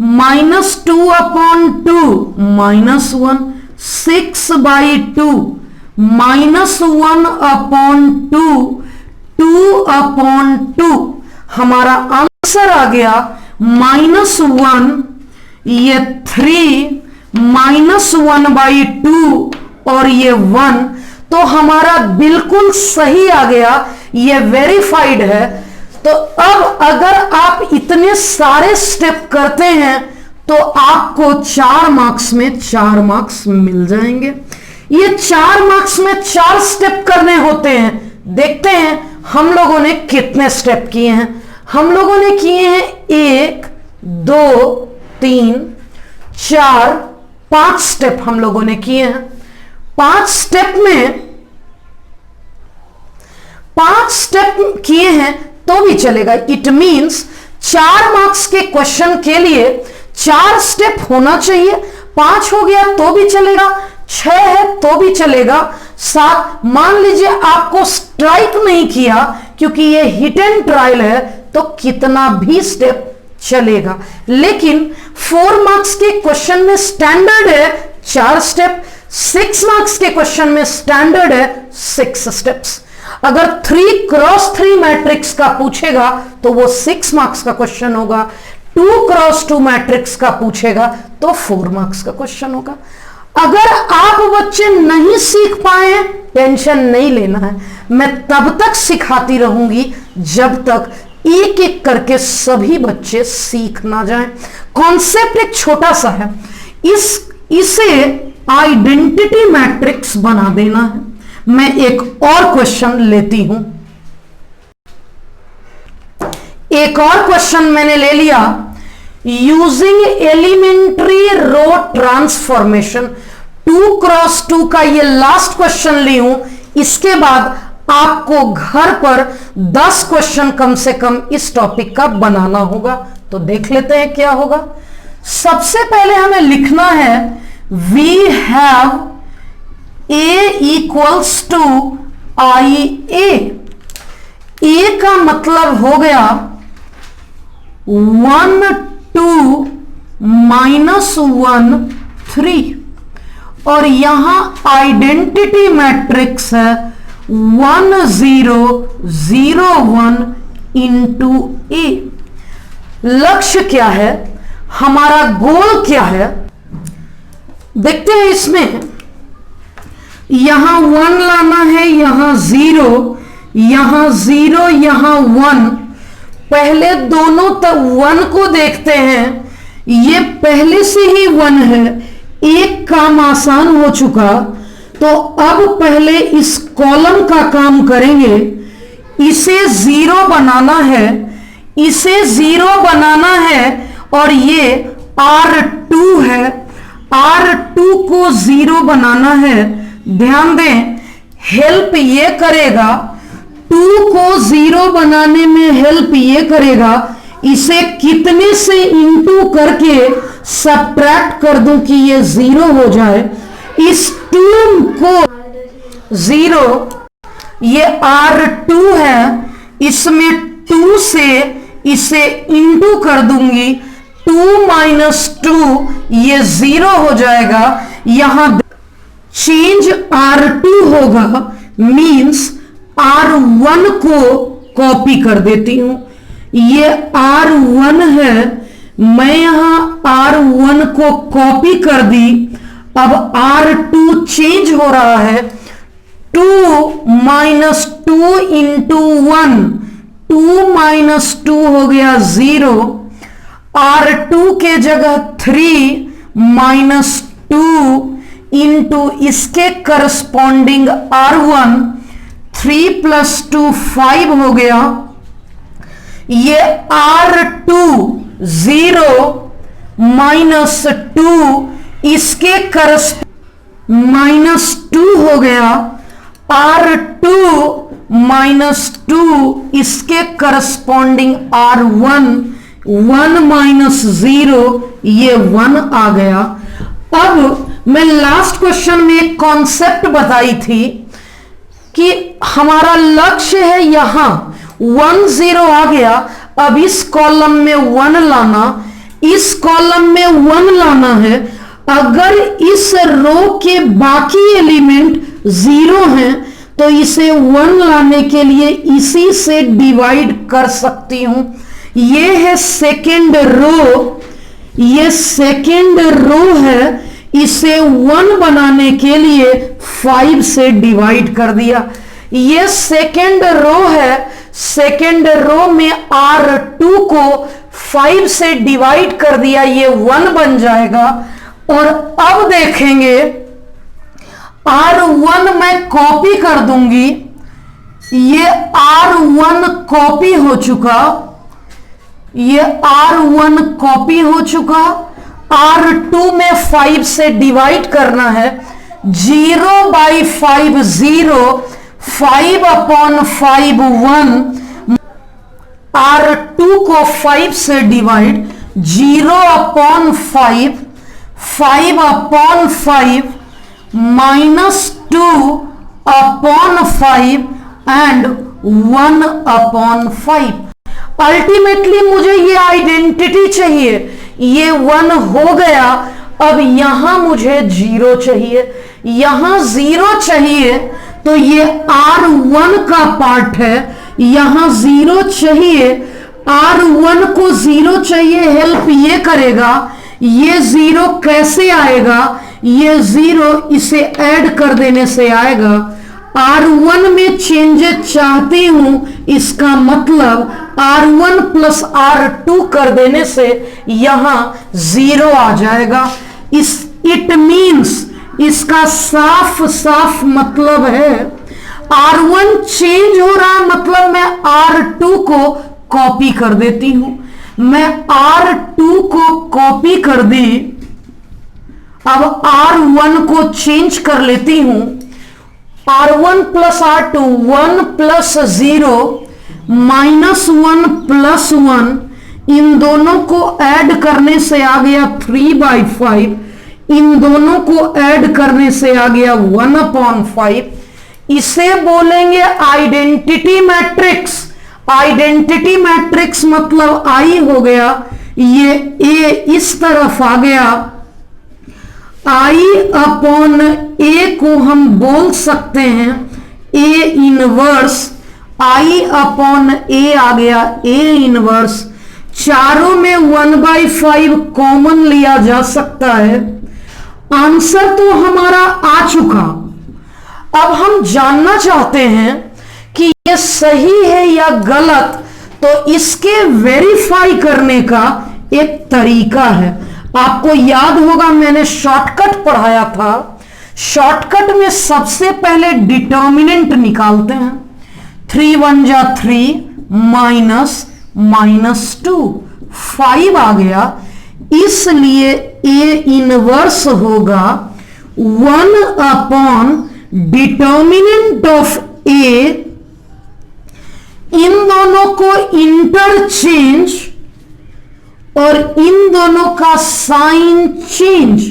-2/2 -1, 6/2 -1/2 2/2, हमारा आंसर आ गया -1, ये 3 -1/2 और ये 1, तो हमारा बिल्कुल सही आ गया, ये वेरीफाइड है। तो अब अगर आप इतने सारे स्टेप करते हैं तो आपको 4 मार्क्स में 4 मार्क्स मिल जाएंगे। ये 4 मार्क्स में 4 स्टेप करने होते हैं। देखते हैं हम लोगों ने कितने स्टेप किए हैं। हम लोगों ने किए हैं 1 2 3 4 5 स्टेप हम लोगों ने किए हैं। 5 स्टेप में 5 स्टेप किए हैं तो भी चलेगा। इट मींस 4 मार्क्स के क्वेश्चन के लिए 4 स्टेप होना चाहिए। 5 हो गया तो भी चलेगा, 6 है तो भी चलेगा, 7 मान लीजिए आपको स्ट्राइक नहीं किया क्योंकि ये हिट एंड ट्रायल है तो कितना भी स्टेप चलेगा। लेकिन 4 मार्क्स के क्वेश्चन में स्टैंडर्ड है 4 स्टेप, 6 मार्क्स के क्वेश्चन में स्टैंडर्ड है 6 स्टेप्स। अगर 3x3 मैट्रिक्स का पूछेगा तो वो 6 मार्क्स का क्वेश्चन होगा। 2x2 मैट्रिक्स का पूछेगा तो 4 मार्क्स का क्वेश्चन होगा। अगर आप बच्चे नहीं सीख पाए, टेंशन नहीं लेना है, मैं तब तक सिखाती रहूंगी जब तक एक एक करके सभी बच्चे सीख ना जाएं। कॉन्सेप्ट एक छोटा सा है, इसे आइडेंटिटी मैट्रिक्स बना देना है। मैं एक और क्वेश्चन लेती हूं। एक और क्वेश्चन मैंने ले लिया, using elementary row transformation. 2x2 का ये लास्ट क्वेश्चन ली हूं। इसके बाद आपको घर पर 10 क्वेश्चन कम से कम इस टॉपिक का बनाना होगा। तो देख लेते हैं क्या होगा। सबसे पहले हमें लिखना है we have A = IA। A का मतलब हो गया 1 2 माइनस 1 3, और यहां आइडेंटिटी मैट्रिक्स है 1 0 0 1 इंटू ए। लक्ष्य क्या है, हमारा गोल क्या है, देखते हैं। इसमें यहां 1 लाना है, यहां 0, यहां 0, यहां 1। पहले दोनों 1 को देखते हैं, ये पहले से ही 1 है, एक काम आसान हो चुका। तो अब पहले इस कॉलम का काम करेंगे, इसे 0 बनाना है, इसे 0 बनाना है, और ये R2 है, R2 को 0 बनाना है। ध्यान दें, हेल्प ये करेगा, 2 को 0 बनाने में हेल्प ये करेगा, इसे कितने से इंटू करके सब्ट्रैक्ट कर दूं कि ये 0 हो जाए। इस 2 को 0, ये R2 है, इसमें 2 से इसे इंटू कर दूंगी, 2 माइनस 2, ये 0 हो जाएगा। यहां चेंज R2 होगा, मींस R1 को कॉपी कर देती हूं। ये R1 है, मैं यहां R1 को कॉपी कर दी। अब R2 चेंज हो रहा है, 2 माइनस 2 इंटू 1, 2 माइनस 2 हो गया 0। R2 के जगह 3 माइनस 2 इंटू इसके करस्पॉन्डिंग R1, 3 प्लस 2 5 हो गया। ये R2 0 माइनस 2 इसके माइनस 2 हो गया, R2 माइनस 2 इसके करस्पॉन्डिंग R1, 1 माइनस 0, ये 1 आ गया। अब मैं लास्ट क्वेश्चन में एक कॉन्सेप्ट बताई थी कि हमारा लक्ष्य है, यहां 1 0 आ गया, अब इस कॉलम में 1 लाना, इस कॉलम में 1 लाना है। अगर इस रो के बाकी एलिमेंट 0 हैं तो इसे 1 लाने के लिए इसी से डिवाइड कर सकती हूं। ये है सेकेंड रो, ये सेकेंड रो है, इसे 1 बनाने के लिए 5 से डिवाइड कर दिया। ये सेकेंड रो है, सेकेंड रो में R2 को 5 से डिवाइड कर दिया, ये 1 बन जाएगा। और अब देखेंगे R1 मैं कॉपी कर दूंगी, ये R1 कॉपी हो चुका, ये R1 कॉपी हो चुका। R2 में 5 से डिवाइड करना है, 0 बाई 5 0, 5 अपॉन 5 1, R2 को 5 से divide, 0 upon 5, 5 upon 5, minus 2 upon 5 and 1 upon 5। Ultimately मुझे ये आइडेंटिटी चाहिए, ये 1 हो गया। अब यहां मुझे 0 चाहिए, यहां 0 चाहिए, तो ये R1 का पार्ट है, यहां 0 चाहिए, R1 को 0 चाहिए, हेल्प ये करेगा। ये 0 कैसे आएगा, ये 0 इसे ऐड कर देने से आएगा। R1 में चेंजेस चाहती हूं, इसका मतलब R1 प्लस R2 कर देने से यहां 0 आ जाएगा। इट मीन्स, इसका साफ साफ मतलब है R1 चेंज हो रहा है, मतलब मैं R2 को कॉपी कर देती हूं। मैं R2 को कॉपी कर दी, अब R1 को चेंज कर लेती हूं। R1 plus R2, 1 plus 0 minus 1 plus 1, इन दोनों को ऐड करने से आ गया 3/5, इन दोनों को ऐड करने से आ गया 1/5। इसे बोलेंगे आइडेंटिटी मैट्रिक्स। आइडेंटिटी मैट्रिक्स मतलब आई हो गया, ये ए इस तरफ आ गया, आई अपॉन ए को हम बोल सकते हैं ए इनवर्स, आई अपॉन ए आ गया ए इनवर्स। चारों में 1/5 कॉमन लिया जा सकता है। आंसर तो हमारा आ चुका। अब हम जानना चाहते हैं कि ये सही है या गलत, तो इसके वेरीफाई करने का एक तरीका है। आपको याद होगा मैंने शॉर्टकट पढ़ाया था। शॉर्टकट में सबसे पहले डिटर्मिनेंट निकालते हैं। 3 1 जा 3 -(-2) 5 आ गया, इसलिए ए इनवर्स होगा 1 अपॉन डिटर्मिनेंट ऑफ ए। इन दोनों को इंटरचेंज और इन दोनों का साइन चेंज।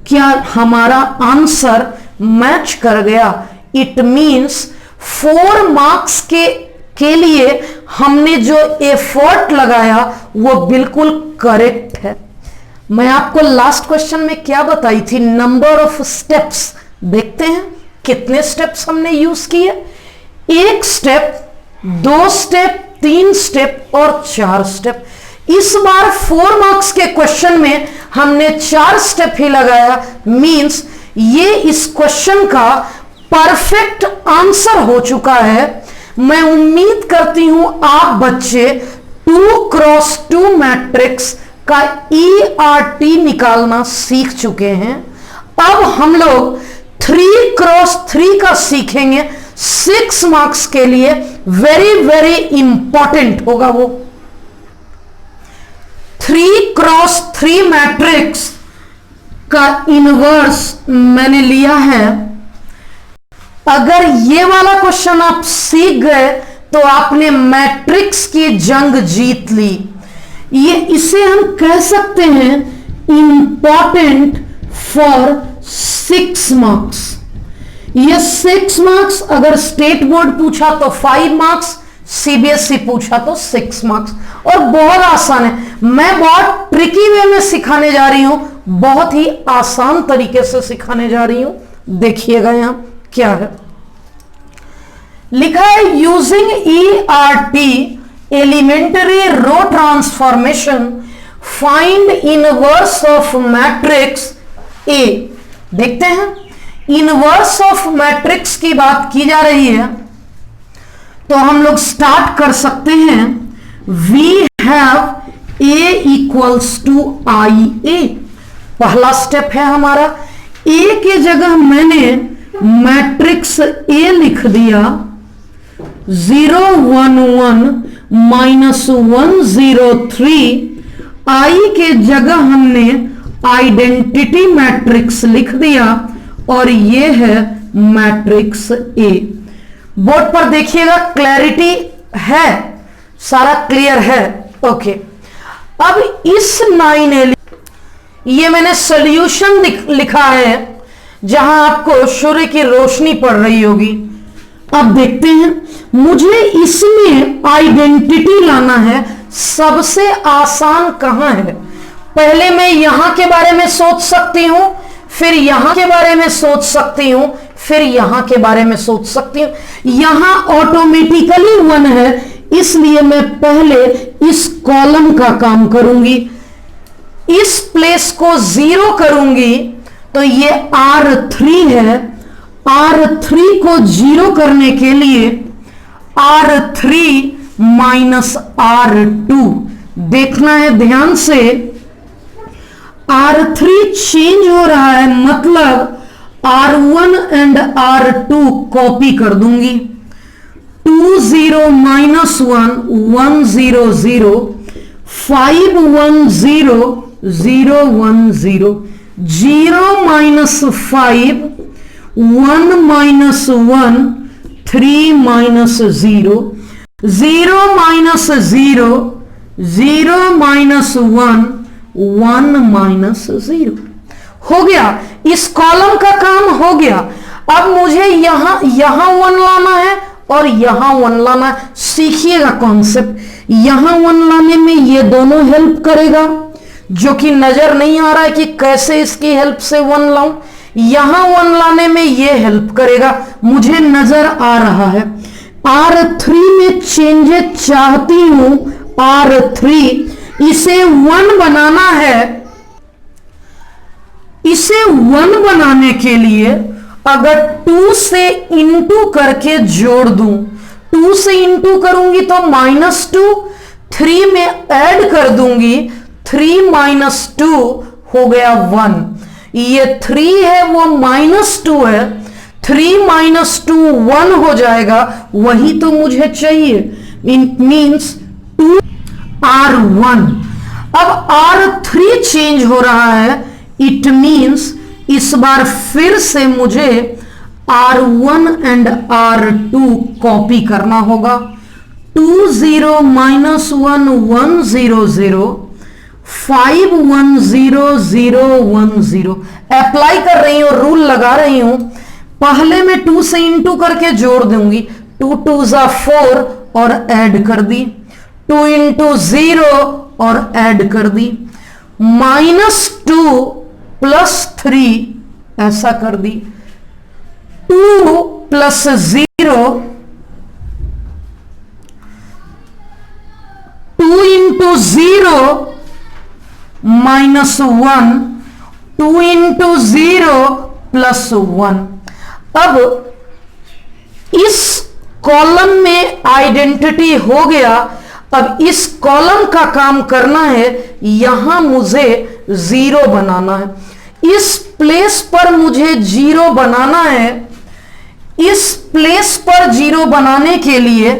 क्या हमारा आंसर मैच कर गया? इट मींस 4 मार्क्स के लिए हमने जो एफर्ट लगाया वो बिल्कुल करेक्ट है। मैं आपको लास्ट क्वेश्चन में क्या बताई थी? Number of steps. देखते हैं कितने स्टेप्स हमने यूज किए। 1 स्टेप, 2 स्टेप, 3 स्टेप और 4 स्टेप। इस बार 4 मार्क्स के क्वेश्चन में हमने 4 स्टेप ही लगाया। मींस ये इस क्वेश्चन का परफेक्ट आंसर हो चुका है। मैं उम्मीद करती हूं आप बच्चे 2x2 मैट्रिक्स का ERT निकालना सीख चुके हैं। अब हम लोग 3x3 का सीखेंगे। 6 मार्क्स के लिए वेरी वेरी इंपॉर्टेंट होगा वो। 3x3 मैट्रिक्स का इनवर्स मैंने लिया है। अगर ये वाला क्वेश्चन आप सीख गए तो आपने मैट्रिक्स की जंग जीत ली। इसे हम कह सकते हैं इंपॉर्टेंट फॉर 6 मार्क्स। ये 6 मार्क्स, अगर स्टेट बोर्ड पूछा तो 5 मार्क्स, CBSE पूछा तो 6 मार्क्स। और बहुत आसान है। मैं बहुत ट्रिकी वे में सिखाने जा रही हूं, बहुत ही आसान तरीके से सिखाने जा रही हूं। देखिएगा यहां क्या है लिखा है। Using ERT elementary row transformation find inverse of matrix A. देखते हैं, इनवर्स ऑफ मैट्रिक्स की बात की जा रही है तो हम लोग स्टार्ट कर सकते हैं। We have A equals to IA। पहला स्टेप है हमारा। A के जगह मैंने मैट्रिक्स A लिख दिया। 0 1 1 -1 0 3। I के जगह हमने आइडेंटिटी मैट्रिक्स लिख दिया और ये है मैट्रिक्स A। बोर्ड पर देखिएगा, क्लैरिटी है, सारा क्लियर है। ओके, अब इस 9 ये मैंने सॉल्यूशन लिखा है जहां आपको सूर्य की रोशनी पड़ रही होगी। अब देखते हैं, मुझे इसमें आइडेंटिटी लाना है। सबसे आसान कहां है? पहले मैं यहां के बारे में सोच सकती हूं, फिर यहां के बारे में सोच सकती हूं, फिर यहां के बारे में सोच सकती हूं। यहां ऑटोमेटिकली 1 है, इसलिए मैं पहले इस कॉलम का काम करूंगी। इस प्लेस को 0 करूंगी तो ये R3 है। R3 को 0 करने के लिए R3 माइनस R2 देखना है ध्यान से। R3 चेंज हो रहा है, मतलब R1 एंड R2 कॉपी कर दूंगी। 2 0 -1 1 0 0 5 1 0 0 1 0 0 -5 1 -1 3 -0 0 0 0 -1 1 -0 हो गया। इस कॉलम का काम हो गया। अब मुझे यहां 1 लाना है और यहां 1 लाना। सीखिएगा कॉन्सेप्ट, यहां 1 लाने में ये दोनों हेल्प करेगा, जो कि नजर नहीं आ रहा है कि कैसे इसकी हेल्प से 1 लाऊं। यहां 1 लाने में ये हेल्प करेगा, मुझे नजर आ रहा है। R3 में चेंजेस चाहती हूं, R3 इसे 1 बनाना है। इसे 1 बनाने के लिए अगर 2 से इंटू करके जोड़ दूं, 2 से इंटू करूंगी तो -2, 3 में ऐड कर दूंगी, 3 - 2 हो गया 1। ये 3 है वो -2 है, 3 - 2 1 हो जाएगा, वही तो मुझे चाहिए। Means 2 R1। अब R3 चेंज हो रहा है, इट मीन्स इस बार फिर से मुझे R1 एंड R2 कॉपी करना होगा। 2 0 - 1 1 0 0 5 1 0 0 1 0। अप्लाई कर रही हूं, रूल लगा रही हूं। पहले मैं 2 से इंटू करके जोड़ दूंगी, 2 2 4 और ऐड कर दी, 2 × 0 और ऐड कर दी, -2 + 3 ऐसा कर दी, 2 + 0 2 × 0 -1 2 × 0 +1। अब इस कॉलम में आइडेंटिटी हो गया। अब इस कॉलम का काम करना है, यहां मुझे 0 बनाना है, इस प्लेस पर मुझे 0 बनाना है। इस प्लेस पर 0 बनाने के लिए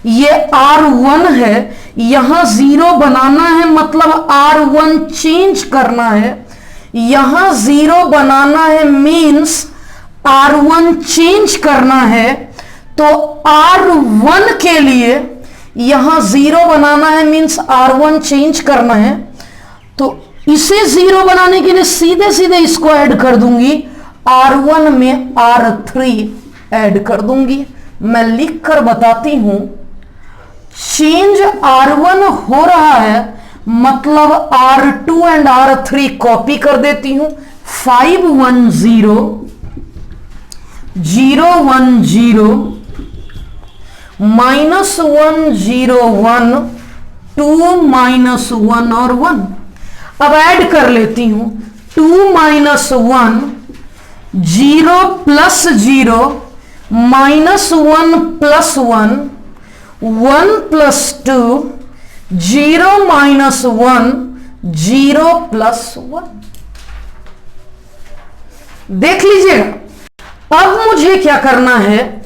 ये R1 है, यहां 0 बनाना है, मतलब R1 चेंज करना है। यहां 0 बनाना है मीन्स R1 चेंज करना है। तो R1 के लिए यहां 0 बनाना है मीन्स R1 चेंज करना है। तो इसे 0 बनाने के लिए सीधे सीधे इसको ऐड कर दूंगी, R1 में R3 ऐड कर दूंगी। मैं लिख कर बताती हूं, चेंज R1 हो रहा है, मतलब R2 एंड R3 कॉपी कर देती हूं। 5 1 0 0 1 0 -1 0 1 2 -1 और 1। अब ऐड कर लेती हूं, 2 - 1 0 + 0 -1 + 1 1 + 2 0 - 1 0 + 1। देख लीजिएगा। अब मुझे क्या करना है,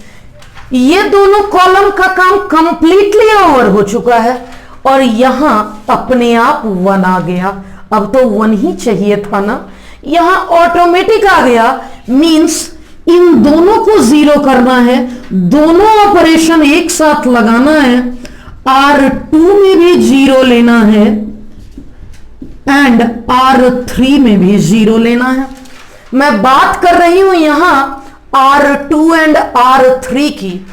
ये दोनों कॉलम का काम कंप्लीटली ओवर हो चुका है और यहां अपने आप 1 आ गया। अब तो 1 ही चाहिए था ना, यहां ऑटोमेटिक आ गया। मींस इन दोनों को 0 करना है, दोनों ऑपरेशन एक साथ लगाना है। R2 में भी 0 लेना है एंड R3 में भी 0 लेना है। मैं बात कर रही हूं यहां R2 एंड R3 की।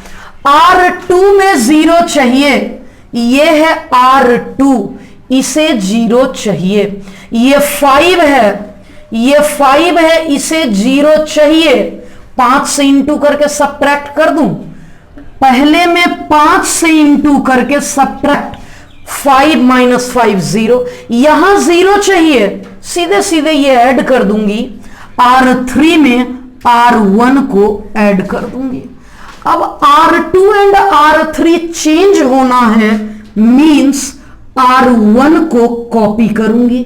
R2 में 0 चाहिए, यह है R2, इसे 0 चाहिए। ये 5 है, ये 5 है, इसे 0 चाहिए। 5 से इंटू करके सब्ट्रैक्ट कर दूं, पहले मैं 5 से इंटू करके सब्ट्रैक्ट, 5 - 5 0, यहां 0 चाहिए, सीधे सीधे ये ऐड कर दूंगी। R3 में R1 को ऐड कर दूंगी। अब R2 एंड R3 चेंज होना है मींस R1 को कॉपी करूंगी।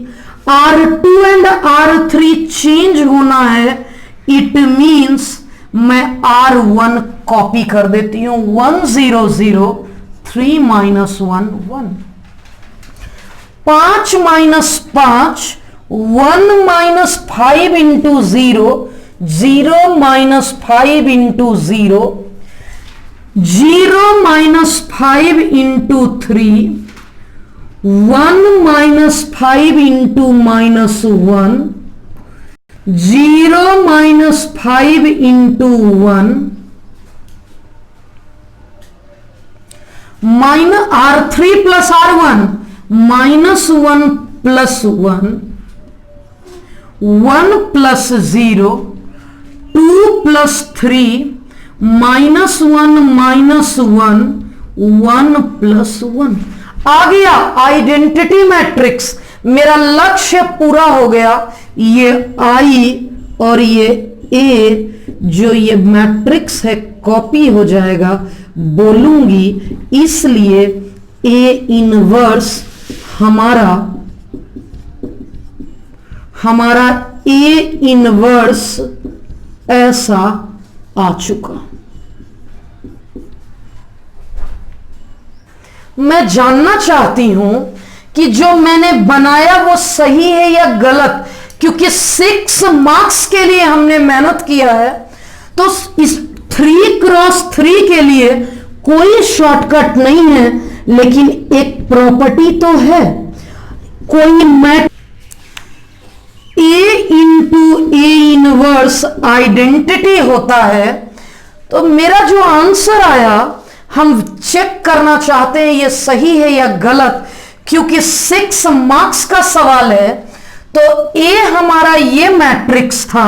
R2 एंड R3 चेंज होना है, इट मींस मैं R1 कॉपी कर देती हूं। 1 0 0 3 - 1 1 5 - 5 1 - 5 × 0 0 - 5 × 0 0 - 5 × 3 1 - 5 × -1 0 - 5 × 1 minus R3 plus R1 -1 plus 1, 1 plus 0, 2 plus 3, -1 minus 1, 1 plus 1 आ गया आइडेंटिटी मैट्रिक्स। मेरा लक्ष्य पूरा हो गया। ये I और ये A जो ये मैट्रिक्स है कॉपी हो जाएगा बोलूंगी, इसलिए A इनवर्स हमारा A इनवर्स ऐसा आ चुका। मैं जानना चाहती हूं कि जो मैंने बनाया वो सही है या गलत, क्योंकि 6 मार्क्स के लिए हमने मेहनत किया है। तो इस 3x3 के लिए कोई शॉर्टकट नहीं है, लेकिन एक प्रॉपर्टी तो है। कोई मैट A into A inverse identity होता है। तो मेरा जो आंसर आया, हम चेक करना चाहते हैं ये सही है या गलत, क्योंकि 6 मार्क्स का सवाल है। तो A हमारा ये मैट्रिक्स था,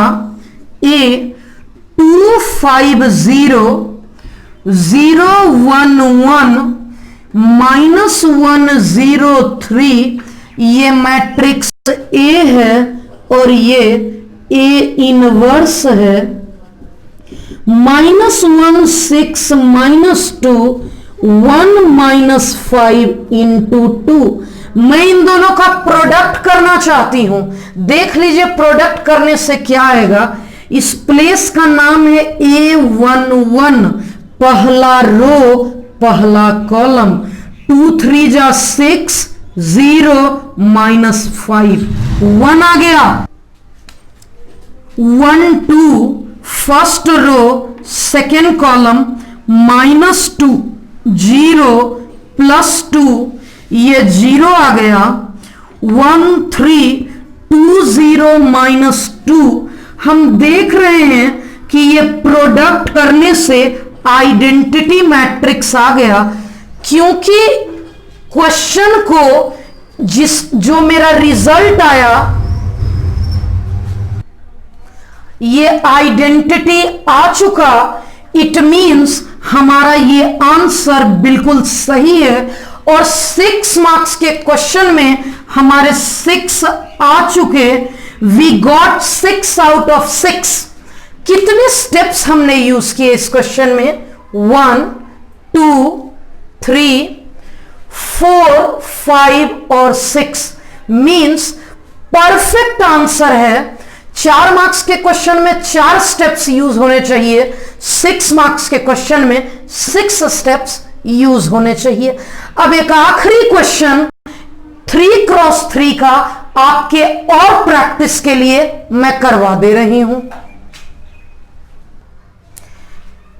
A 2 5 0 0 1 1 -1 0 3, ये मैट्रिक्स A है और ये A इनवर्स है। -1 6 -2 1 -5 इंटू 2। मैं इन दोनों का प्रोडक्ट करना चाहती हूं। देख लीजिए प्रोडक्ट करने से क्या आएगा। इस प्लेस का नाम है A11, पहला रो पहला कॉलम। 2 3 जा 6 0 -5 1 आ गया। 1 2 फर्स्ट रो सेकेंड कॉलम -2 0 +2, ये 0 आ गया। 1 3 2 0 -2। हम देख रहे हैं कि ये प्रोडक्ट करने से आइडेंटिटी मैट्रिक्स आ गया, क्योंकि क्वेश्चन को जो मेरा रिजल्ट आया ये आइडेंटिटी आ चुका। इट मींस हमारा ये आंसर बिल्कुल सही है और 6 मार्क्स के क्वेश्चन में हमारे 6 आ चुके। We got 6 out of 6। कितने स्टेप्स हमने यूज किए इस क्वेश्चन में? 1 2 3 4 5 और 6 मींस परफेक्ट आंसर है। 4 मार्क्स के क्वेश्चन में 4 स्टेप्स यूज होने चाहिए, 6 मार्क्स के क्वेश्चन में 6 स्टेप्स यूज होने चाहिए। अब एक आखिरी क्वेश्चन 3x3 का आपके और प्रैक्टिस के लिए मैं करवा दे रही हूं।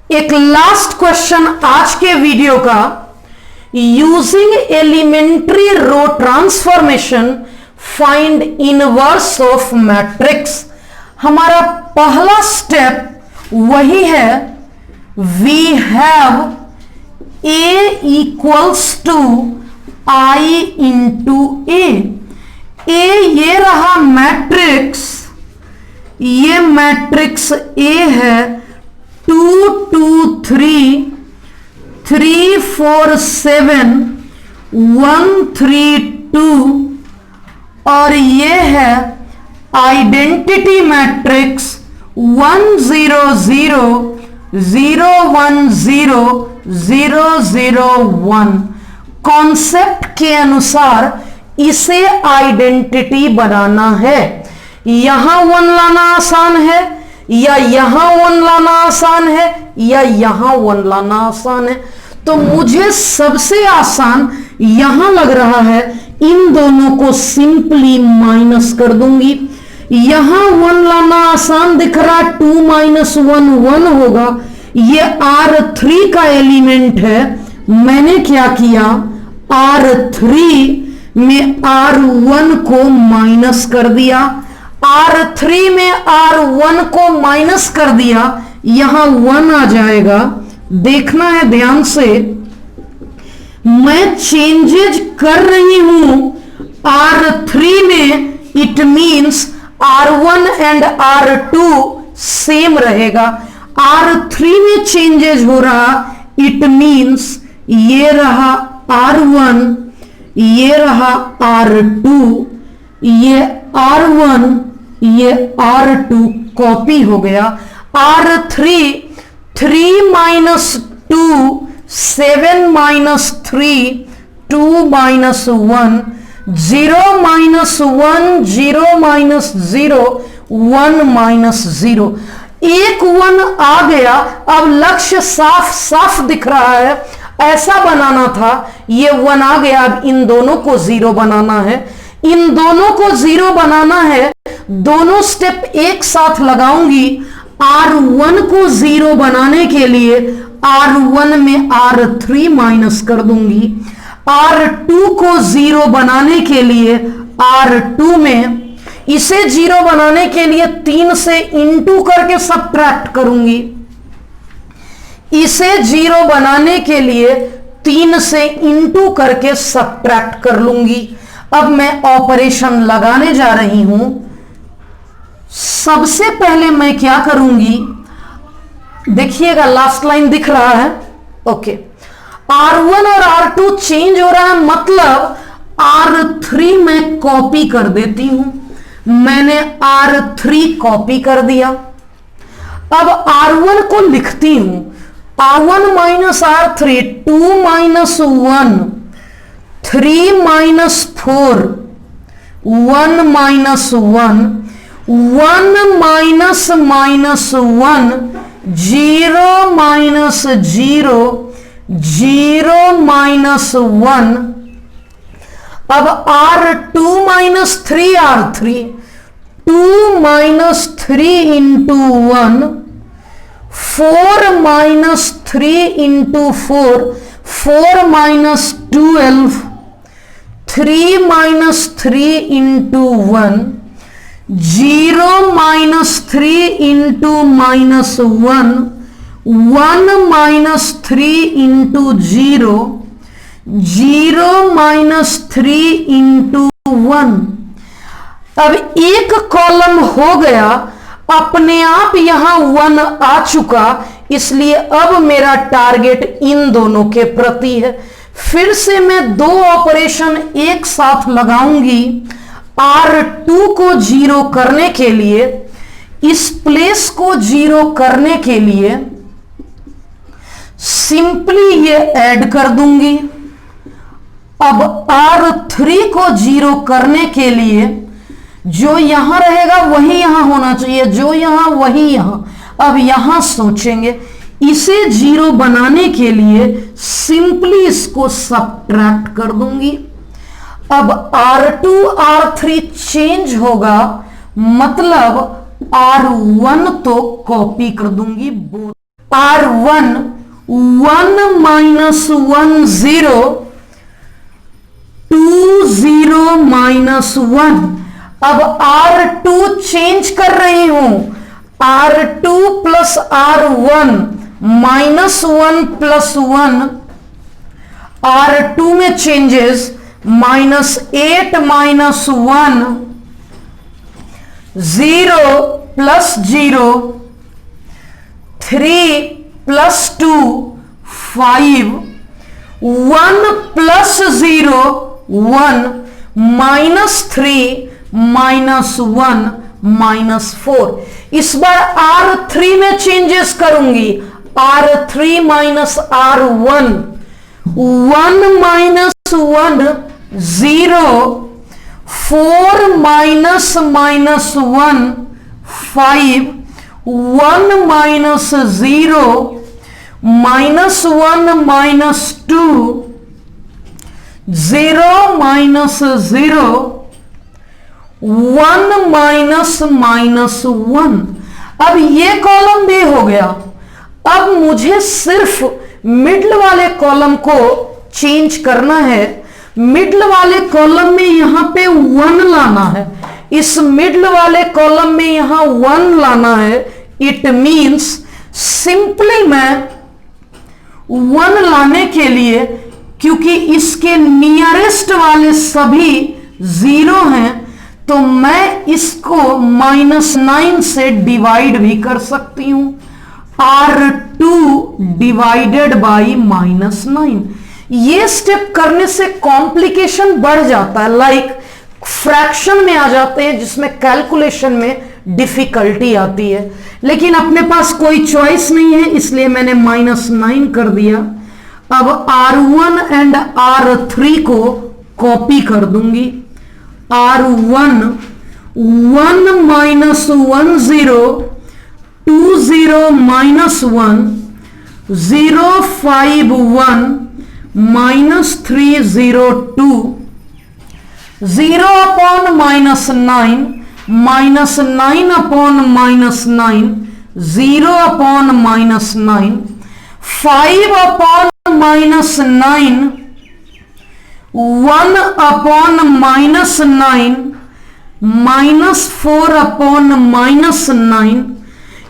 एक लास्ट क्वेश्चन आज के वीडियो का, using elementary row transformation find inverse of matrix. हमारा पहला स्टेप वही है, we have A equals to I into A। ये रहा मैट्रिक्स, ये मैट्रिक्स A है। 2 2 3 3 4 7 1 3 2 और ये है आइडेंटिटी मैट्रिक्स 1 0 0 0 1 0 0 0 1। कॉन्सेप्ट के अनुसार इसे आइडेंटिटी बनाना है। यहां 1 लाना आसान है, या यहां 1 लाना आसान है, या यहां 1 लाना आसान है। तो मुझे सबसे आसान यहां लग रहा है। इन दोनों को सिंपली माइनस कर दूंगी। यहां 1 लाना आसान दिख रहा, 2 - 1 1 होगा। ये R3 का एलिमेंट है। मैंने क्या किया, R3 में R1 को माइनस कर दिया। R3 में R1 को माइनस कर दिया, यहां 1 आ जाएगा। देखना है ध्यान से, मैं चेंजेज कर रही हूं R3 में, it means R1 and R2 same रहेगा। R3 में चेंजेज हो रहा, इट मींस ये रहा R1, ये रहा R2, ये R1, ये R2 कॉपी हो गया। R3 3 minus 2 7 minus 3 2 minus 1 0 minus 1 0 minus 0 1 minus 0। एक 1 आ गया। अब लक्ष्य साफ साफ दिख रहा है, ऐसा बनाना था, ये 1 आ गया। अब इन दोनों को 0 बनाना है, इन दोनों को 0 बनाना है। दोनों स्टेप एक साथ लगाऊंगी। R1 को 0 बनाने के लिए R1 में R3 माइनस कर दूंगी। R2 को 0 बनाने के लिए R2 में, इसे 0 बनाने के लिए 3 से इंटू करके सब्ट्रैक्ट करूंगी। इसे 0 बनाने के लिए 3 से इंटू करके सब्ट्रैक्ट कर लूंगी। अब मैं ऑपरेशन लगाने जा रही हूं। सबसे पहले मैं क्या करूंगी, देखिएगा लास्ट लाइन दिख रहा है, ओके। R1 और R2 चेंज हो रहा है, मतलब R3 में कॉपी कर देती हूं। मैंने R3 कॉपी कर दिया। अब R1 को लिखती हूं, R1 minus R3 2 minus 1 3 minus 4 1 minus 1 1 minus minus 1 0 minus 0 0 minus 1। अब R2 minus 3 R3 2 minus 3 into 1 4 minus 3 into 4 4 minus 12 3 minus 3 into 1 0 minus 3 into minus 1 1 minus 3 into 0 0 minus 3 into 1। अब एक कॉलम हो गया, अपने आप यहां 1 आ चुका, इसलिए अब मेरा टारगेट इन दोनों के प्रति है। फिर से मैं 2 ऑपरेशन एक साथ लगाऊंगी। R2 को 0 करने के लिए, इस प्लेस को 0 करने के लिए सिंपली ये ऐड कर दूंगी। अब R3 को 0 करने के लिए जो यहां रहेगा वही यहां होना चाहिए, जो यहां वही यहां। अब यहां सोचेंगे, इसे 0 बनाने के लिए सिंपली इसको सब्ट्रैक्ट कर दूंगी। अब R2 R3 चेंज होगा, मतलब R1 तो कॉपी कर दूंगी। R1 1 minus 1 0 2 0 minus 1। अब R2 चेंज कर रही हूं, R2 plus R1 minus 1 plus 1। R2 में changes minus 8 minus 1 0 plus 0 3 plus 2 5 1 plus 0 1 minus 3 minus 1 minus 4। इस बार R3 में चेंजेस करूंगी। R3 minus R1 1 minus 1 0 4 minus minus 1 5 1 minus 0 minus 1 minus 2 0 minus 0 1 minus minus 1। अब ये column भी हो गया। अब मुझे सिर्फ मिडल वाले कॉलम को चेंज करना है। मिडल वाले कॉलम में यहां पे 1 लाना है, इस मिडल वाले कॉलम में यहां 1 लाना है। इट मींस सिंपली मैं 1 लाने के लिए क्योंकि इसके नियरेस्ट वाले सभी 0 हैं, तो मैं इसको -9 से डिवाइड भी कर सकती हूं। R2 divided by -9। ये स्टेप करने से कॉम्प्लिकेशन बढ़ जाता है, लाइक फ्रैक्शन में आ जाते हैं जिसमें कैलकुलेशन में डिफिकल्टी आती है, लेकिन अपने पास कोई चॉइस नहीं है, इसलिए मैंने -9 कर दिया। अब R1 एंड R3 को कॉपी कर दूंगी। R1 1 -1 0 2 0 -1 0 5 1 -3 0 2 0 upon -9 -9 upon -9 0 upon -9 5 upon -9 1 upon -9 -4 upon -9।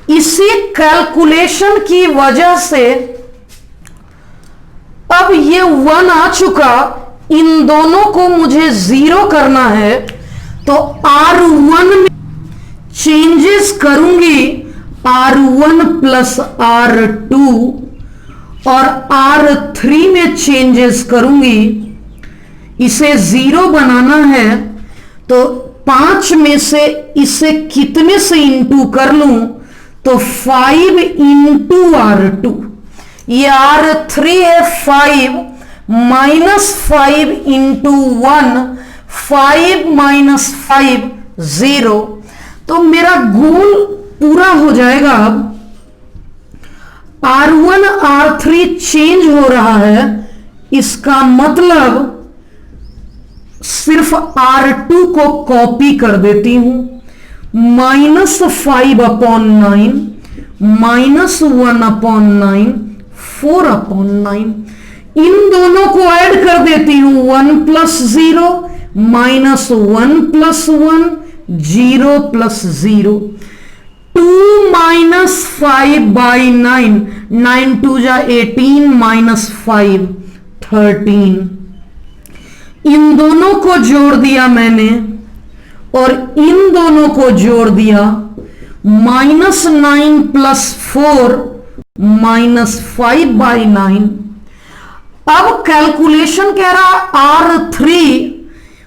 इसी कैलकुलेशन की वजह से अब ये 1 आ चुका, इन दोनों को मुझे 0 करना है, तो R1 में चेंजेस करूंगी, R1 प्लस R2, और R3 में चेंजेस करूंगी। इसे 0 बनाना है तो 5 में से इसे कितने से इंटू कर लूं, तो 5 इंटू R2, ये R3 है 5 -5 इंटू 1 5 -5 0, तो मेरा गोल पूरा हो जाएगा। अब R1 R3 चेंज हो रहा है, इसका मतलब सिर्फ R2 को कॉपी कर देती हूं, -5 upon 9 -1 upon 9 4 upon 9। इन दोनों को ऐड कर देती हूं, 1 + 0 -1 + 1 0 + 0 2 -5 by 9 9 2 जा 18 -5 13। इन दोनों को जोड़ दिया मैंने और इन दोनों को जोड़ दिया, -9 + 4 -5 by 9। अब कैलकुलेशन कह रहा R3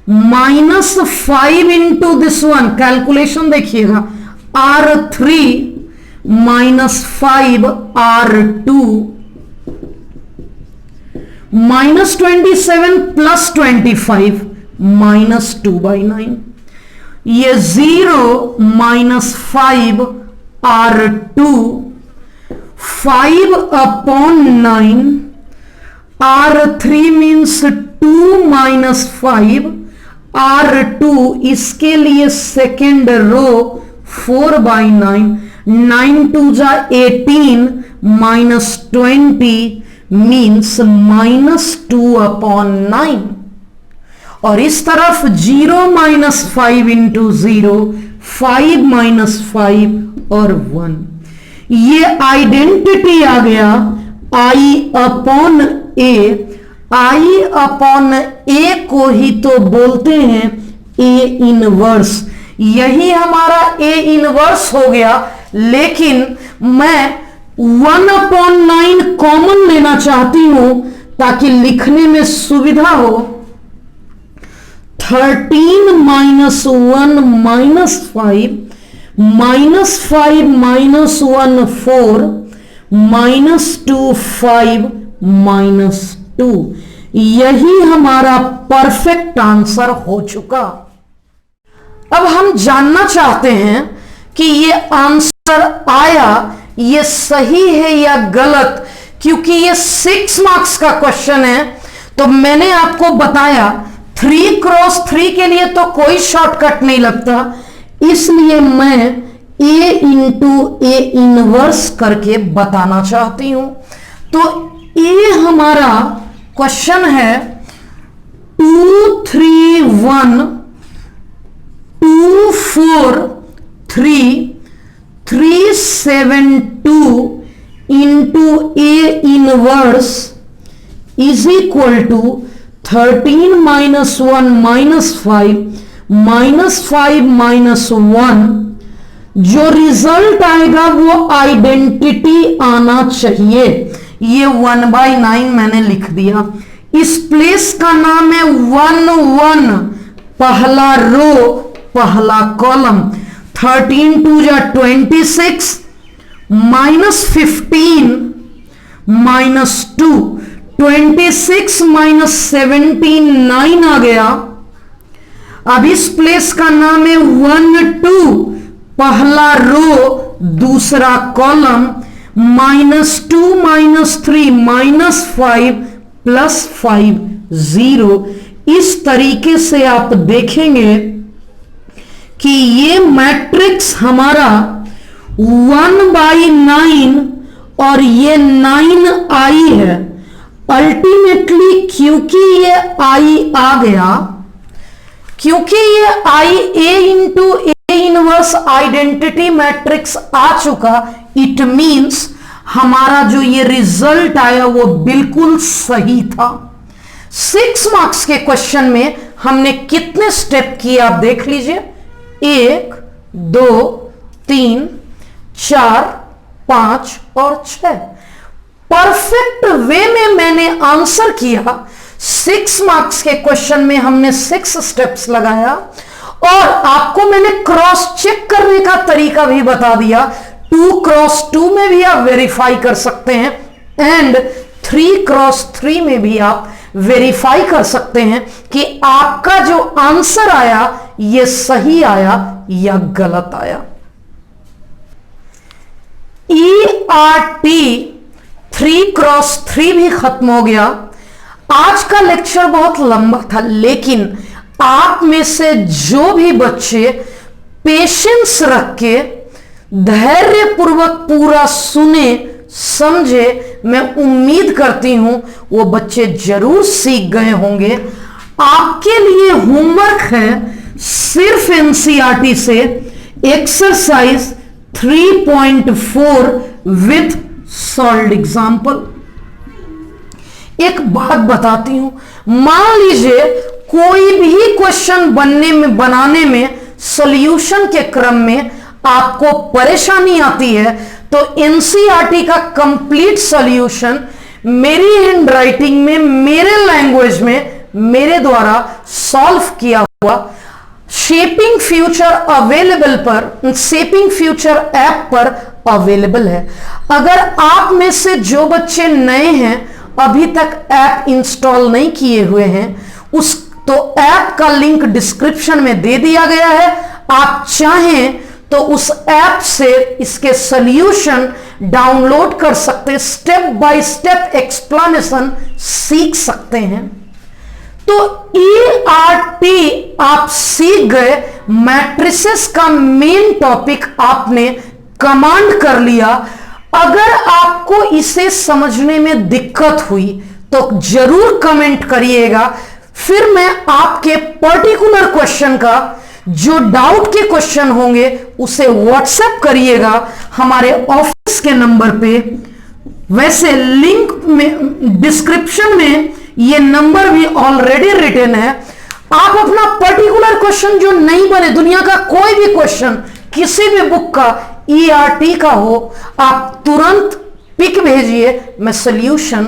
-5 into this one, calculation देखिएगा, R3 -5 R2 -27 + 25 -2 by 9। ये 0 -5 R2 5 upon 9, R3 means 2 -5 R2, इसके लिए सेकेंड रो 4 by 9 9 2 जा 18 -20 मीन्स -2 upon 9। और इस तरफ 0 -5 इंटू 0 5 -5 और 1। ये आइडेंटिटी आ गया I upon A। I upon A को ही तो बोलते हैं A इनवर्स, यही हमारा A इनवर्स हो गया, लेकिन मैं 1/9 कॉमन लेना चाहती हूं ताकि लिखने में सुविधा हो। 13 - 1 -5 -5 -1 4 -2 5 -2, यही हमारा परफेक्ट आंसर हो चुका। अब हम जानना चाहते हैं कि ये आंसर आया, ये सही है या गलत, क्योंकि ये 6 मार्क्स का क्वेश्चन है। तो मैंने आपको बताया 3x3 के लिए तो कोई शॉर्टकट नहीं लगता, इसलिए मैं A इंटू A इनवर्स करके बताना चाहती हूं। तो A हमारा क्वेश्चन है 2 3 1 2 4 3 3 7 2 into A inverse is equal to 13 minus 1 minus 5 minus 1, जो रिजल्ट आएगा वो आइडेंटिटी आना चाहिए। ये 1/9 मैंने लिख दिया। इस प्लेस का नाम है 1 1, पहला रो पहला कॉलम। 13 2 जा 26 माइनस 15 माइनस 2, 26 माइनस 17 9 आ गया। अब इस प्लेस का नाम है 1 2, पहला रो दूसरा कॉलम, -2 -3 -5 +5 0। इस तरीके से आप देखेंगे कि ये मैट्रिक्स हमारा 1/9 और ये 9i है। अल्टीमेटली क्योंकि ये i आ गया, क्योंकि ये i A into A inverse identity matrix आ चुका, इट मींस हमारा जो ये रिजल्ट आया वो बिल्कुल सही था। 6 मार्क्स के क्वेश्चन में हमने कितने स्टेप किए आप देख लीजिए, 1 2 3 4 5 और 6। परफेक्ट वे में मैंने आंसर किया। 6 मार्क्स के क्वेश्चन में हमने 6 स्टेप्स लगाया और आपको मैंने क्रॉस चेक करने का तरीका भी बता दिया। 2x2 में भी आप वेरीफाई कर सकते हैं एंड 3x3 में भी आप वेरीफाई कर सकते हैं कि आपका जो आंसर आया ये सही आया या गलत आया। ERT 3x3 भी खत्म हो गया। आज का लेक्चर बहुत लंबा था, लेकिन आप में से जो भी बच्चे पेशेंस रख के धैर्यपूर्वक पूरा सुने समझे, मैं उम्मीद करती हूं वो बच्चे जरूर सीख गए होंगे। आपके लिए होमवर्क है सिर्फ एनसीईआरटी से एक्सरसाइज 3.4 विथ सॉल्व्ड एग्जाम्पल। एक बात बताती हूं, मान लीजिए कोई भी क्वेश्चन बनाने में सॉल्यूशन के क्रम में आपको परेशानी आती है तो एनसीईआरटी का कंप्लीट सॉल्यूशन मेरी हैंड राइटिंग में, मेरे लैंग्वेज में, मेरे द्वारा सॉल्व किया हुआ शेपिंग फ्यूचर अवेलेबल पर, शेपिंग फ्यूचर ऐप पर अवेलेबल है। अगर आप में से जो बच्चे नए हैं, अभी तक ऐप इंस्टॉल नहीं किए हुए हैं, उस तो ऐप का लिंक डिस्क्रिप्शन में दे दिया गया है। आप चाहें तो उस ऐप से इसके सॉल्यूशन डाउनलोड कर सकते हैं, स्टेप बाय स्टेप एक्सप्लेनेशन सीख सकते हैं। तो ERT आप सीख गए, मैट्रिसेस का मेन टॉपिक आपने कमांड कर लिया। अगर आपको इसे समझने में दिक्कत हुई तो जरूर कमेंट करिएगा, फिर मैं आपके पर्टिकुलर क्वेश्चन का जो डाउट के क्वेश्चन होंगे उसे व्हाट्सएप करिएगा हमारे ऑफिस के नंबर पे। वैसे लिंक में डिस्क्रिप्शन में ये नंबर भी ऑलरेडी रिटन है। आप अपना पर्टिकुलर क्वेश्चन जो नहीं बने, दुनिया का कोई भी क्वेश्चन किसी भी बुक का, ERT का हो, आप तुरंत पिक भेजिए, मैं सॉल्यूशन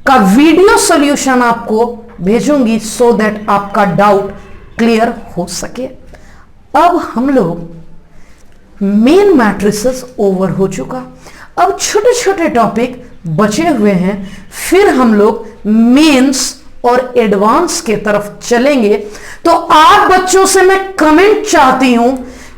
का वीडियो सॉल्यूशन आपको भेजूंगी सो दैट आपका डाउट क्लियर हो सके। अब हम लोग मेन मैट्रिसेस ओवर हो चुका, अब छोटे छोटे टॉपिक बचे हुए हैं, फिर हम लोग मेंस और एडवांस के तरफ चलेंगे। तो आप बच्चों से मैं कमेंट चाहती हूं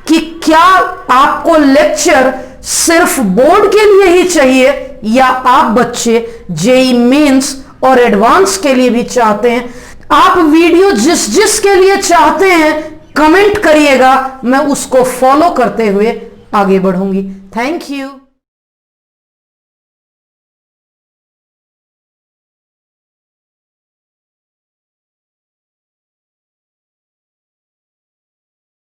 कि क्या आपको लेक्चर सिर्फ बोर्ड के लिए ही चाहिए या आप बच्चे जेईई मेंस और एडवांस के लिए भी चाहते हैं। आप वीडियो जिस के लिए चाहते हैं कमेंट करिएगा, मैं उसको फॉलो करते हुए आगे बढ़ूंगी। Thank you.